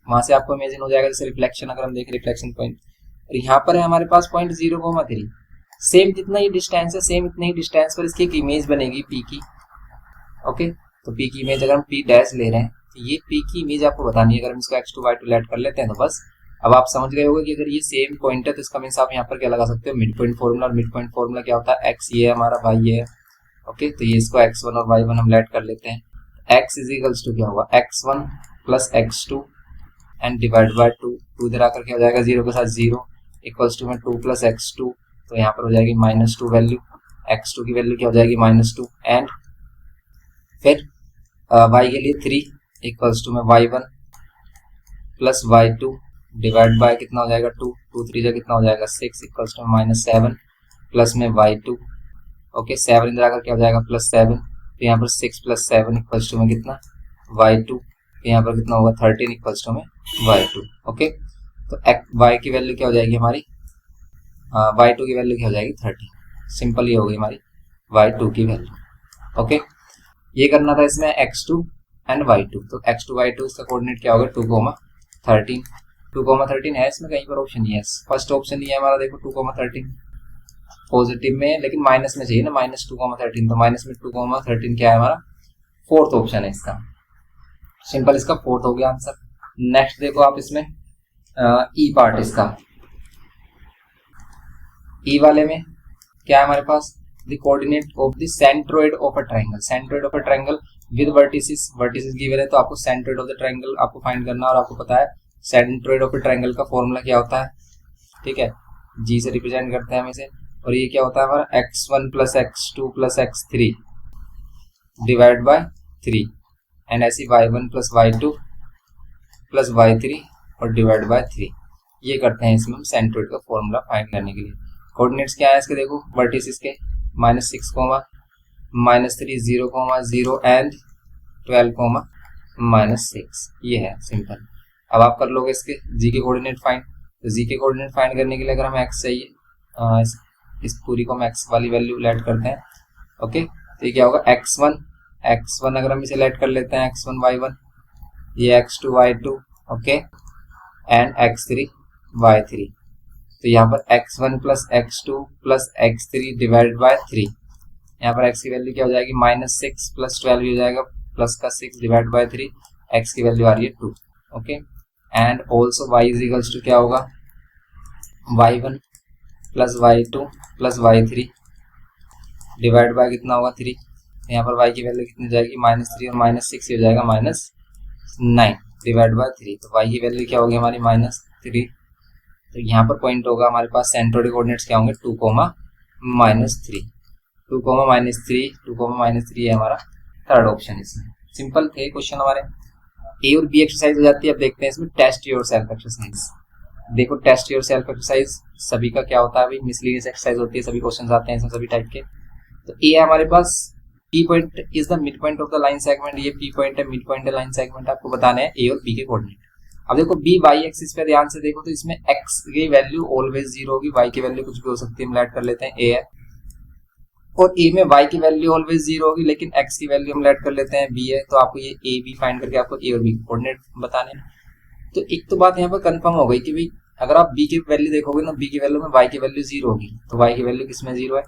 वहां से आपको इमेजिन हो जाएगा। जैसे रिफ्लेक्शन अगर हम देखें, रिफ्लेक्शन पॉइंट, और यहाँ पर है हमारे पास पॉइंट 0, 3, सेम जितना ये डिस्टेंस है सेम इतने ही डिस्टेंस पर इसकी एक इमेज बनेगी P की। ओके, तो P की इमेज अगर हम P डैश ले रहे हैं, तो ये P की इमेज आपको बतानी है। अगर हम इसको x2 y2 लेट कर लेते हैं तो बस अब आप समझ गए होंगे कि अगर ये सेम पॉइंट है तो इसका मीन्स आप यहाँ पर क्या लगा सकते हो, मिड पॉइंट फॉर्मूला। और मिड पॉइंट फॉर्मूला क्या होता है, x ये है हमारा, y ये है। ओके, तो ये इसको x1 और y1 हम लेट कर लेते हैं। x इज इक्वल्स टू क्या होगा, x1 plus x2 and divide by 2 इधर आकर क्या हो जाएगा, 0 के साथ 0 इक्वल्स टू में 2 प्लस x2, तो यहाँ पर हो जाएगी -2 वैल्यू, x2 की वैल्यू क्या हो जाएगी -2, एंड फिर y के लिए 3 इक्वल्स टू में y1 plus y2 divide by कितना हो जाएगा 2 3 जा कितना हो जाएगा 6 इक्वल्स टू में -7 प्लस में y2। ओके, 7 इधर आकर क्या हो जाएगा +7, तो यहाँ पर 6 + 7 इक्वल्स टू में कितना y2, यहाँ पर कितना होगा 13 इक्वल्स टू में y2। ओके, तो y की वैल्यू क्या हो जाएगी हमारी, y2 की वैल्यू क्या हो जाएगी 13। सिंपल ये हो गई हमारी y2 की वैल्यू। ओके, ये करना था इसमें x2 एंड y2। तो x2 y2 इसका कोऑर्डिनेट क्या होगा 2, 13 है इसमें कहीं पर ऑप्शन, यस फर्स्ट ऑप्शन ये है हमारा। देखो 2, 13 पॉजिटिव में, लेकिन माइनस में चाहिए ना, -2, 13, तो माइनस में 2, 13 क्या है हमारा, फोर्थ ऑप्शन है इसका। सिंपल, इसका फोर्थ हो गया आंसर। नेक्स्ट देखो आप इसमें ई पार्ट इसका, ई वाले में क्या है हमारे पास, the coordinate of the centroid of a triangle. Centroid of a triangle with vertices given है, तो आपको सेंट्रोइड ऑफ द ट्रायंगल आपको फाइंड करना, और आपको पता है सेंट्रोइड ऑफ अ ट्रायंगल का फॉर्मूला क्या होता है, ठीक है, जी से रिप्रेजेंट करते हैं हम इसे। और ये क्या होता है हमारा x1 plus x2 plus x3 divide by 3, and ऐसी y1 plus y2 plus y3 और डिवाइड बाय 3। ये करते हैं इसमें हम सेंट्रोइड का फॉर्मूला फाइंड करने के लिए। कोऑर्डिनेट्स क्या है इसके, देखो वर्टिसेस के -6, -3, 0, 0 एंड 12, -6, ये है सिंपल। अब आप कर लोगे इसके जी के कोऑर्डिनेट फाइंड। तो जी के कोऑर्डिनेट फाइंड करने के लिए अगर हमें x चाहिए, इस पूरी को हम x वाली वैल्यू लेट करते हैं। ओके, तो ये क्या होगा x1 अगर हम इसे लेट कर लेते हैं x1 y1, ये x2 y2, okay, and x3 y3। तो यहाँ पर x1 plus x2 plus x3 divide by 3। यहाँ पर x की वैल्यू क्या हो जाएगी, -6 प्लस 12 हो जाएगा, प्लस का 6 डिवाइड बाय 3, x की वैल्यू आ रही है 2। Okay, and also y is equals to क्या होगा, y1 plus y2 plus y3 divide bye कितना होगा 3। यहाँ पर y की वैल्यू कितनी जाएगी, -3 और -6 हो जाएगा -9 डिवाइड बाय 3। तो y की वैल्यू क्या होगी हमारी -3। तो यहाँ पर पॉइंट होगा हमारे पास, सेंट्रोइड कोऑर्डिनेट्स क्या होंगे, 2, -3, 2, -3, 2, -3 है हमारा थर्ड ऑप्शन। इसमें सिंपल थे क्वेश्चन हमारे। ए और बी एक्सरसाइज हो जाती है। अब देखते हैं इसमें टेस्ट योर सेल्फ एक्सरसाइज। देखो टेस्ट योर सेल्फ एक्सरसाइज सभी का क्या होता है, अभी मिसलीनियस एक्सरसाइज होती है, सभी क्वेश्चन आते हैं इसमें सभी टाइप के। तो ए है हमारे पास, P point is the mid point of the line segment, ये पी पॉइंट है, मिड पॉइंट है लाइन सेगमेंट, आपको बताने हैं ए और बी के कोऑर्डिनेट। अब देखो बी वाई एक्सिस पे ध्यान से देखो, तो इसमें एक्स की वैल्यू ऑलवेज 0 होगी, वाई की वैल्यू कुछ भी हो सकती है, हम ऐड कर लेते हैं ए है, और ए में y की वैल्यू ऑलवेज 0 होगी, लेकिन x की वैल्यू हम ऐड कर लेते हैं b है। तो आपको ये a b फाइंड करके आपको a और b कोऑर्डिनेट बताने हैं। तो एक तो बात यहाँ पर कंफर्म हो गई कि भाई अगर आप b की वैल्यू देखोगे ना, b की वैल्यू में y की वैल्यू 0 होगी, तो y की वैल्यू किसमें 0 है,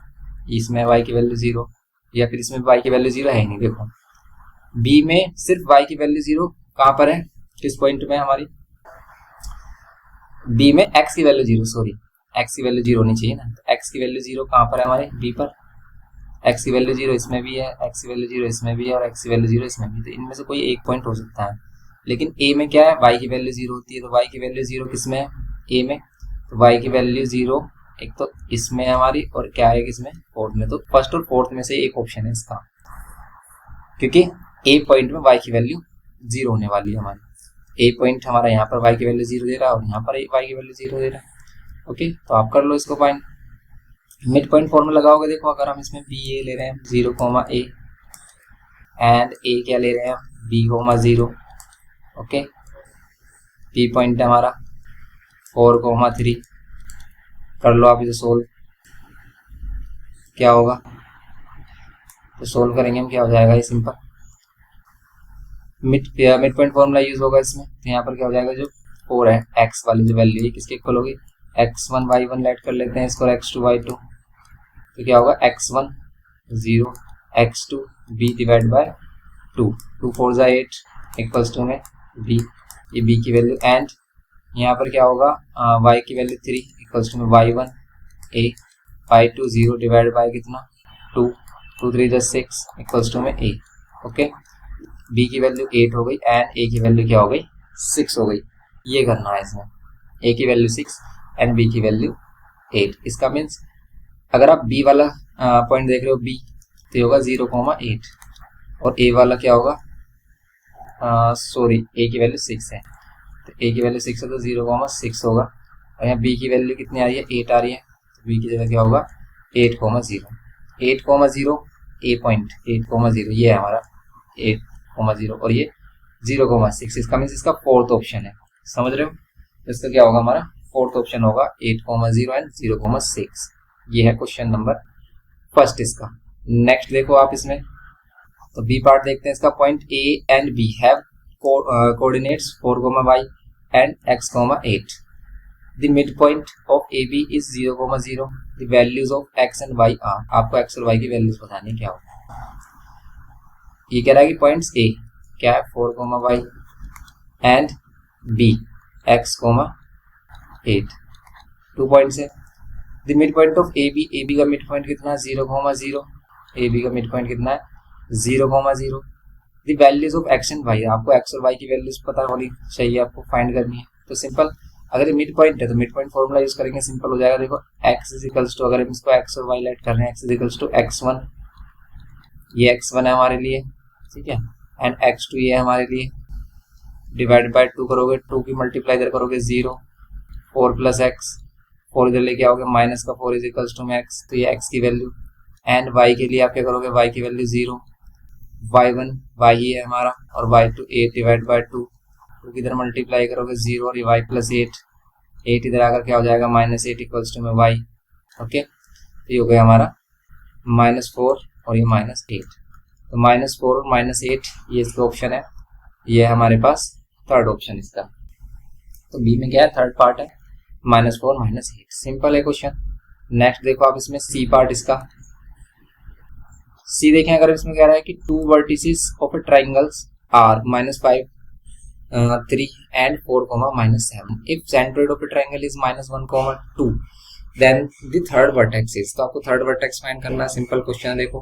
इसमें y की वैल्यू 0, या फिर इसमें y की वैल्यू 0 है ही नहीं। देखो b में सिर्फ y की वैल्यू 0 कहाँ पर है, किस पॉइंट में हमारी, b में x की वैल्यू 0, सॉरी x की वैल्यू 0 होनी चाहिए ना, तो x की वैल्यू 0 कहाँ पर है हमारे b पर, x की वैल्यू 0 इसमें भी है, x की वैल्यू 0 इसमें भी है, और x की वैल्यू 0 इसमें भी। तो इनमें से कोई एक पॉइंट हो सकता है, लेकिन a में क्या है, y की वैल्यू 0 होती है, तो y की वैल्यू 0 किसमें है, a में, तो y की वैल्यू 0 एक तो इसमें है हमारी, और क्या है इसमें, फोर्थ में। तो फर्स्ट और फोर्थ में से एक ऑप्शन है इसका, क्योंकि a पॉइंट में y की वैल्यू 0 होने वाली है हमारी। a पॉइंट हमारा यहाँ पर y की वैल्यू 0 दे रहा है, और यहाँ पर y की वैल्यू 0 दे रहा है। ओके, तो आप कर लो इसको फाइंड। मिड पॉइंट फॉर्मूला लगाओगे, देखो अगर हम इसमें बी ए ले रहे हैं 0, a एंड a क्या ले रहे हैं, b, 0। ओके, पी पॉइंट है हमारा 4, 3। कर लो आप इसे सोल्व, क्या होगा, तो सोल्व करेंगे हम, क्या हो जाएगा ये simple, mid point formula use होगा इसमें। तो यहाँ पर क्या हो जाएगा, जो 4 है x वाली जो वैल्यू है किसके इक्वल होगी, x1 y1 ऐड कर लेते हैं इसको, x2 y2। तो क्या होगा, x1 0, x2 b divide by 2, 2 4 जा 8 इक्वल्स टू में b, ये b की वैल्यू, एंड यहाँ पर क्या होगा, y की वैल्यू 3 इक्वल्स टू में y1 a, y2 0 divide by कितना 2, 2 3 जा 6 इक्वल्स टू में a। ओके, b की वैल्यू 8 हो गई एंड a की वैल्यू क्या हो गई, 6 हो गई। ये करना है इसमें, a की वैल्यू 6 एंड b की वैल्यू 8। इसका मीन्स अगर आप b वाला पॉइंट देख रहे हो b, तो ये होगा 0,8, और a वाला क्या होगा, सॉरी a की वैल्यू 6 है, तो a की वैल्यू 6 है तो 0,6 होगा, और यहाँ b की वैल्यू कितनी आ रही है, 8 आ रही है, तो b की जगह क्या होगा 8,0, 8,0 a पॉइंट 8,0, ये है हमारा 8,0, और ये 0,6। इसका मीन्स इसका फोर्थ ऑप्शन है, समझ रहे हो, इसका क्या होगा हमारा फोर्थ ऑप्शन होगा 8,0 एंड 0,6। ये है क्वेश्चन नंबर फर्स्ट इसका। नेक्स्ट देखो आप इसमें, तो बी पार्ट देखते हैं इसका। Point A and B have coordinates 4, y and x, 8। The mid point of A B is 0,0। The values of x and y are, आपको x और y की वैल्यूज बतानी है क्या होगा। ये कह रहा है कि पॉइंट्स ए क्या है 4, y and b x, 8, 2 points है। The mid point of A B का मिड पॉइंट कितना है 0,0, ए बी का मिड पॉइंट कितना है 0,0। The values of X and Y, आपको एक्स और वाई की वैल्यूज पता होनी चाहिए, आपको फाइंड करनी है। तो सिंपल, अगर ये मिड पॉइंट है तो मिड पॉइंट फॉर्मूला यूज करेंगे, सिंपल हो जाएगा। देखो एक्स इज इक्वल्स टू, अगर हम इसको एक्स और वाई लेट कर रहे हैं, x is equals to x1, ये x1 है हमारे लिए, ठीक है, एंड x2 ये है हमारे लिए, डिवाइड बाय 2 करोगे, 2 की मल्टीप्लाई इधर करोगे 0, 4 प्लस एक्स, 4 इधर लेके आओगे, माइनस का 4 इज इक्वल्स टू में x, तो ये x की वैल्यू, एंड y के लिए आप क्या करोगे, y की वैल्यू 0, y1 y ही है हमारा, और y2 8 डिवाइड बाय 2, 2 की इधर मल्टीप्लाई करोगे 0, और ये y प्लस 8, 8 इधर आकर क्या हो जाएगा -8 इक्वल्स टू में y। ओके, तो ये हो गया हमारा -4 और ये -8, तो -4 और -8 ये इसका ऑप्शन है, ये है हमारे पास थर्ड ऑप्शन इसका। तो बी में क्या है, थर्ड पार्ट है, -4 -8। सिंपल है क्वेश्चन। नेक्स्ट देखो आप इसमें सी पार्ट इसका। सी देखें, अगर इसमें कह रहा है कि 2 vertices of a triangles are -5 3 and 4 -7 if centroid of a triangle is -1 2 then the third vertex is। तो आपको थर्ड वर्टेक्स फाइंड करना है। सिंपल क्वेश्चन है। देखो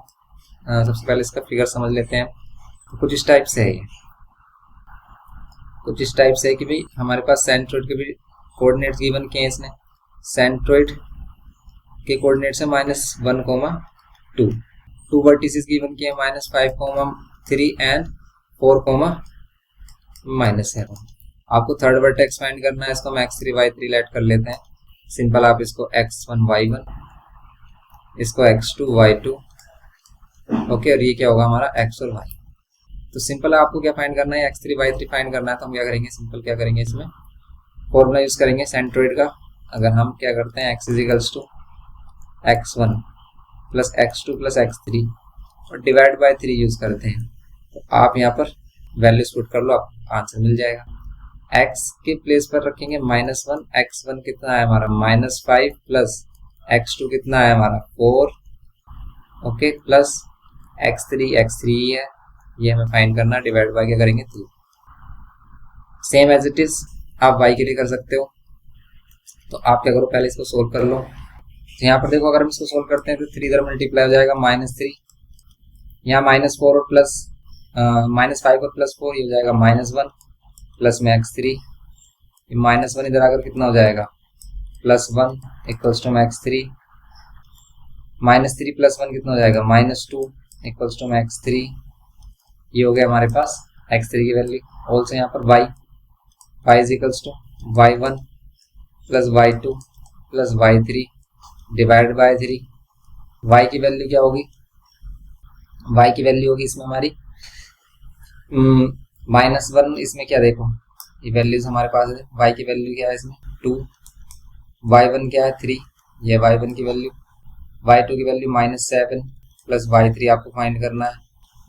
सबसे पहले इसका फिगर समझ लेते हैं। तो कुछ इस टाइप से है, कुछ इस टाइप से है कि भाई हमारे पास सेंट्रोइड के भी कोऑर्डिनेट्स गिवन किए हैं इसने। सेंट्रोइड के कोऑर्डिनेट्स है -1 2, 2 वर्टिसेस गिवन किए हैं -5 3 and 4 -7। आपको थर्ड वर्टेक्स फाइंड करना है। इसको हम x3 y3 लेट कर लेते हैं। सिंपल, आप इसको x1 y1, इसको x2 y2, ओके, और ये क्या होगा हमारा x और y। तो सिंपल आपको क्या फाइंड करना है, x3 y3 फाइंड करना है। तो हम क्या करेंगे, सिंपल क्या करेंगे, इसमें फॉर्मूला यूज करेंगे सेंट्रोइड का। अगर हम क्या करते हैं, x = x1 + x2 + x3 और डिवाइड बाय 3 यूज करते हैं। तो आप यहाँ पर वैल्यूज पुट कर लो, आपको आंसर मिल जाएगा। x के प्लेस पर रखेंगे -1, x1 कितना है हमारा -5 प्लस x2 कितना है हमारा 4, ओके, प्लस x3 है, ये हमें फाइंड करना। डिवाइड बाय क्या करेंगे 3। सेम एज इट इज आप y के लिए कर सकते हो। तो आप क्या करो, पहले इसको सोल्व कर लो। तो यहाँ पर देखो, अगर हम इसको सोल्व करते हैं तो 3 इधर मल्टीप्लाई हो जाएगा -3, यहाँ -4 और प्लस -5 और +4 ये हो जाएगा -1 प्लस में x3, -1 इधर आकर कितना हो जाएगा +1 इक्वल्स टू x3, -3 + 1 कितना हो जाएगा -2 इक्वल्स टू x3। ये हो गया हमारे पास x3 की वैल्यू। ऑल्सो यहाँ पर y equals to y1 + y2 + y3 divide by 3। y की वैल्यू क्या होगी, y की वैल्यू होगी इसमें हमारी -1, इसमें क्या देखो ये वैल्यूज हमारे पास है। y की वैल्यू क्या है इसमें 2, y1 क्या है 3, ये y1 की वैल्यू, y2 की वैल्यू -7 प्लस y3 आपको फाइंड करना है।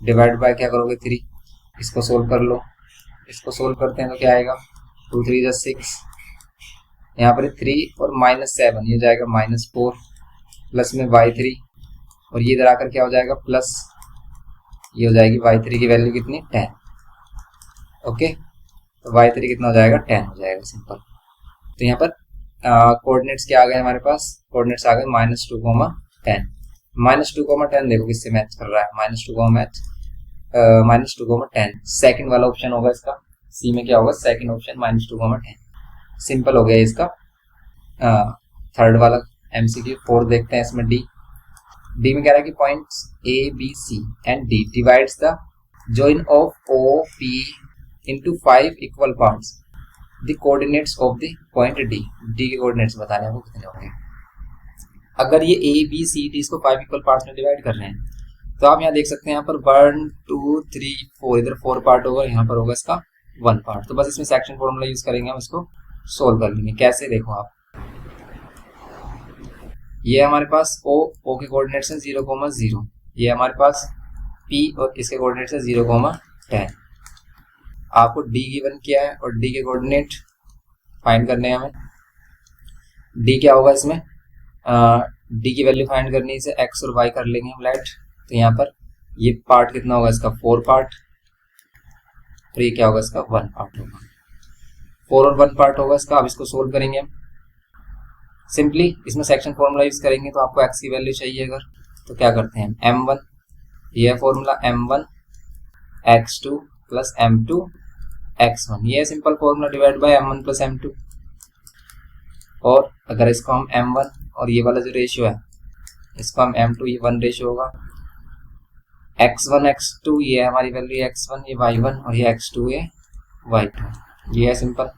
डिवाइड बाय क्या करोगे 3, इसको सोल्व कर लो। इसको सोल्व करते हैं तो क्या आएगा 2 3 6, यहाँ पर 3 और -7 ये जाएगा -4 प्लस में y3 और ये इधर आकर क्या हो जाएगा प्लस, ये हो जाएगी y3 की वैल्यू कितनी 10, ओके। तो y3 कितना हो जाएगा 10 हो जाएगा, सिंपल। तो यहाँ पर कोऑर्डिनेट्स क्या आ गए हमारे पास, कोऑर्डिनेट्स आ गए -2 10। -2 10 देखो किससे मैच कर रहा है, -2 10 सेकंड वाला ऑप्शन होगा इसका। सी में क्या होगा, सेकंड ऑप्शन -2 10। सिंपल हो गया इसका थर्ड वाला एमसीक्यू। 4 देखते हैं इसमें डी में कह रहा है कि points A B C and D divides the join of O P into 5 equal parts the coordinates of the point D। D के कोऑर्डिनेट्स बताने हैं वो कितने होंगे। अगर ये A B C D इसको 5 इक्वल पार्ट्स में डिवाइड कर रहे हैं तो आप यहाँ देख सकते हैं, यहाँ पर 1 2 3 4 इधर 4 पार्ट होगा, यहाँ पर होगा इसका 1 पार्ट। तो बस इसमें सेक्शन फॉर्मूला यूज करेंगे, हम इसको सोल्व कर लेंगे। कैसे देखो आप, ये हमारे पास O के कोऑर्डिनेट्स हैं 0 0, ये हमारे पास P और इसके कोऑर्डिनेट्स है 0 10। आपको D गिवन किया है और D के कोऑर्डिनेट फाइंड करने हैं हमें। D क्या होगा इसमें, D की वैल्यू फाइंड करनी है, इसे x और y कर लेंगे हम लेट। तो यहाँ पर ये पार्ट कितना होगा इसका 4 पार्ट और ये क्या होगा इसका 1 पार्ट होगा, 4 और 1 पार्ट होगा इसका। अब इसको सोल्व करेंगे हम सिंपली, इसमें सेक्शन फॉर्मूला यूज करेंगे। तो आपको x की वैल्यू चाहिए अगर, तो क्या करते हैं m1, ये formula m1 x2 plus m2 x1, ये simple formula divide by m1 plus m2। और अगर इसको हम m1 और ये वाला जो रेशियो है इसको हम m2, ये 1 रेशियो होगा, x1 x2 ये हमारी वैल्यू x1, ये y1 और ये x2 ये y2, ये है सिंपल।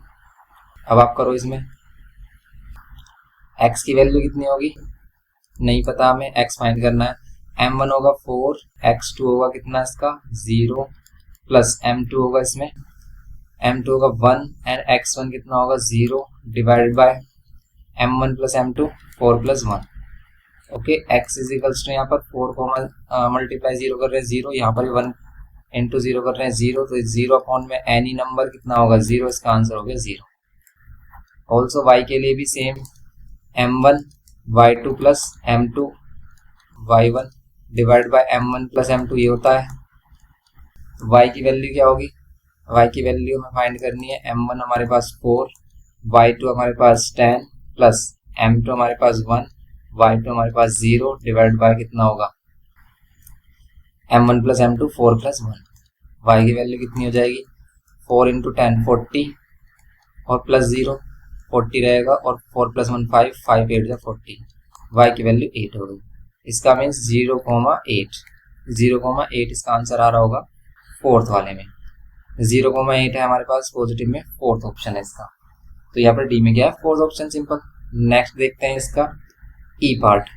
अब आप करो इसमें, x की वैल्यू कितनी होगी नहीं पता हमें, x फाइंड करना है। m1 होगा 4, x2 होगा कितना इसका 0 प्लस m2 होगा इसमें, m2 होगा 1 एंड x1 कितना होगा 0 divided by m1 plus m2 4 plus 1, okay. x is equals to यहाँ पर 4 को मल्टीप्लाई 0 कर रहे हैं 0, यहाँ पर 1 इंटू 0 कर रहे हैं 0, तो 0 अपॉन में एनी नंबर कितना होगा 0, इसका आंसर हो गया 0, ऑल्सो y के लिए भी same, m1 y2 plus m2 y1 divide by m1 plus m2 ये होता है। y की वैल्यू क्या होगी, y की वैल्यू हमें फाइंड करनी है, m1 हमारे पास 4, y2 हमारे पास 10 प्लस m2 हमारे पास 1, y2 हमारे पास 0 डिवाइड बाय कितना होगा, m1 plus m2 4 plus 1। y की वैल्यू कितनी हो जाएगी, 4 इंटू 10 40 और प्लस 0 40 रहेगा और 4 प्लस 1 5, 5 8 40, y की वैल्यू 8 हो गई। इसका मीन्स 0,8, 0,8 इसका आंसर आ रहा होगा फोर्थ वाले में। 0,8 है हमारे पास पॉजिटिव में, फोर्थ ऑप्शन है इसका। तो यहाँ पर डी में क्या है, फोर्थ ऑप्शन सिंपल। नेक्स्ट देखते हैं इसका ई पार्ट।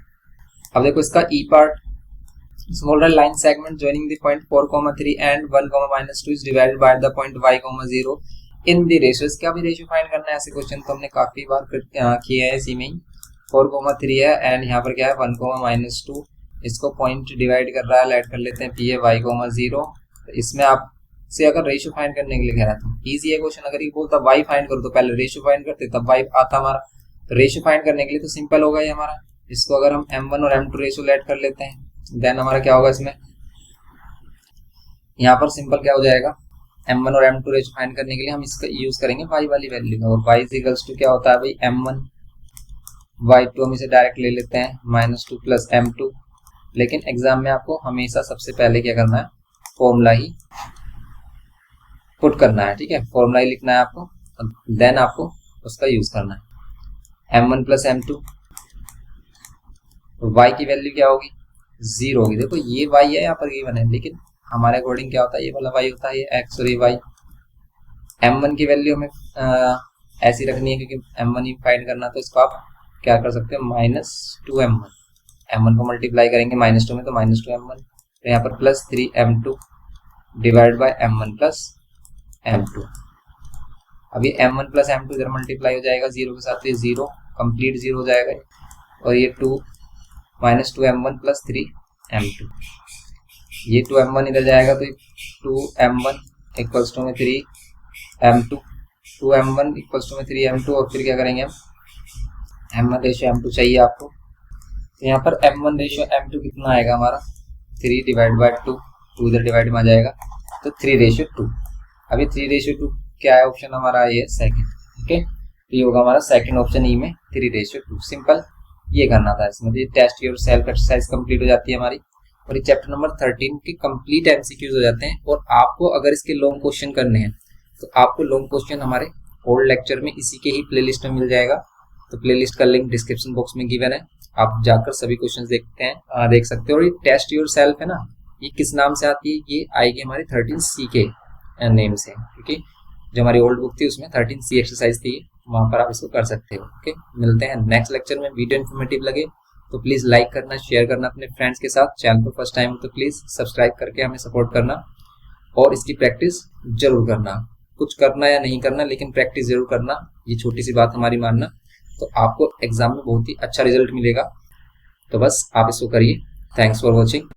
अब देखो इसका E part, smaller line segment joining the point 4,3 and 1,-2 is divided by the point y,0 in the ratios. क्या भी रेशियो फाइंड करना है, ऐसे क्वेश्चन तो हमने काफी बार किए हैं इसी में ही। 4,3 है एंड यहाँ पर क्या है 1,-2, इसको पॉइंट डिवाइड कर रहा है, ऐड कर लेते हैं, पी है y,0। तो इसमें आपसे अगर रेशियो फाइंड करने के लिए कह रहा था, इजी है क्वेश्चन। अगर ये बोलता y फाइंड करो तो पहले रेशियो फाइंड करते, तब y आता हमारा। तो रेशियो फाइंड करने के लिए तो सिंपल होगा ये हमारा। इसको अगर हम m1 और m2 रेशियो ऐड कर लेते हैं, देन हमारा क्या होगा इसमें, यहाँ पर सिंपल क्या हो जाएगा, m1 और m2 रेशियो फाइंड करने के लिए हम इसका यूज करेंगे y वाली वैल्यू का। और y इक्वल्स टू क्या होता है भाई, m1 y2 हम इसे डायरेक्ट ले लेते हैं -2 प्लस m2। लेकिन एग्जाम में आपको हमेशा सबसे पहले क्या करना है, फॉर्मूला ही पुट करना है, ठीक है, फॉर्मूला ही लिखना है आपको, देन आपको उसका यूज करना है। m1 प्लस m2, y की वैल्यू क्या होगी, 0 होगी। देखो ये y है यहाँ पर गिवन है, लेकिन हमारे अकॉर्डिंग क्या होता है, ये वाला y होता है, ये x और ये y। m1 की वैल्यू हमें ऐसी रखनी है क्योंकि m1 ही फाइंड करना, तो इसको आप क्या कर सकते हो, -2m1, m1 को मल्टीप्लाई करेंगे -2 में तो -2m1, तो यहाँ पर plus 3m2 divide by m1 plus m2। अब ये m1 प्लस m2 इधर मल्टीप्लाई हो जाएगा 0 के साथ, तो ये 0 कंप्लीट 0 हो जाएगा, और ये 2 -2m1 प्लस 3m2, ये 2m1 इधर जाएगा तो 2m1 इक्वल्स टू में 3m2, 2m1 इक्वल्स टू में 3m2, और फिर क्या करेंगे हम, m1 रेशियो m2 चाहिए आपको, तो यहाँ पर m1 रेशियो m2 कितना आएगा हमारा, 3 डिवाइड बाय 2, 2 इधर डिवाइड में आ जाएगा, तो 3 रेशियो 2। अब ये 3 रेशियो 2 क्या है, ऑप्शन हमारा ये सेकंड, ओके, तो ये होगा हमारा सेकंड ऑप्शन ई में 3 रेशियो 2। सिंपल ये करना था इसमें। ये test yourself exercise complete हो जाती है हमारी, और ये चैप्टर नंबर 13 के कंप्लीट एमसीक्यूज हो जाते हैं। और आपको अगर इसके लॉन्ग क्वेश्चन करने हैं तो आपको लॉन्ग क्वेश्चन हमारे ओल्ड लेक्चर में इसी के ही प्लेलिस्ट में मिल जाएगा। तो प्लेलिस्ट का लिंक डिस्क्रिप्शन बॉक्स में गिवन है, आप जाकर सभी क्वेश्चन देख सकते हो। और ये टेस्ट योर सेल्फ है ना, ये किस नाम से आती है, ये आएगी हमारी 13C के नेम से, क्योंकि जो हमारी ओल्ड बुक थी उसमें 13C एक्सरसाइज थी, वहां पर आप इसको कर सकते हो। ओके, मिलते हैं नेक्स्ट लेक्चर में। वीडियो इन्फॉर्मेटिव लगे तो प्लीज लाइक करना, शेयर करना अपने फ्रेंड्स के साथ। चैनल पर फर्स्ट टाइम हो तो प्लीज सब्सक्राइब करके हमें सपोर्ट करना, और इसकी प्रैक्टिस जरूर करना। कुछ करना या नहीं करना, लेकिन प्रैक्टिस जरूर करना, ये छोटी सी बात हमारी मानना, तो आपको एग्जाम में बहुत ही अच्छा रिजल्ट मिलेगा। तो बस आप इसको करिए। Thanks for watching.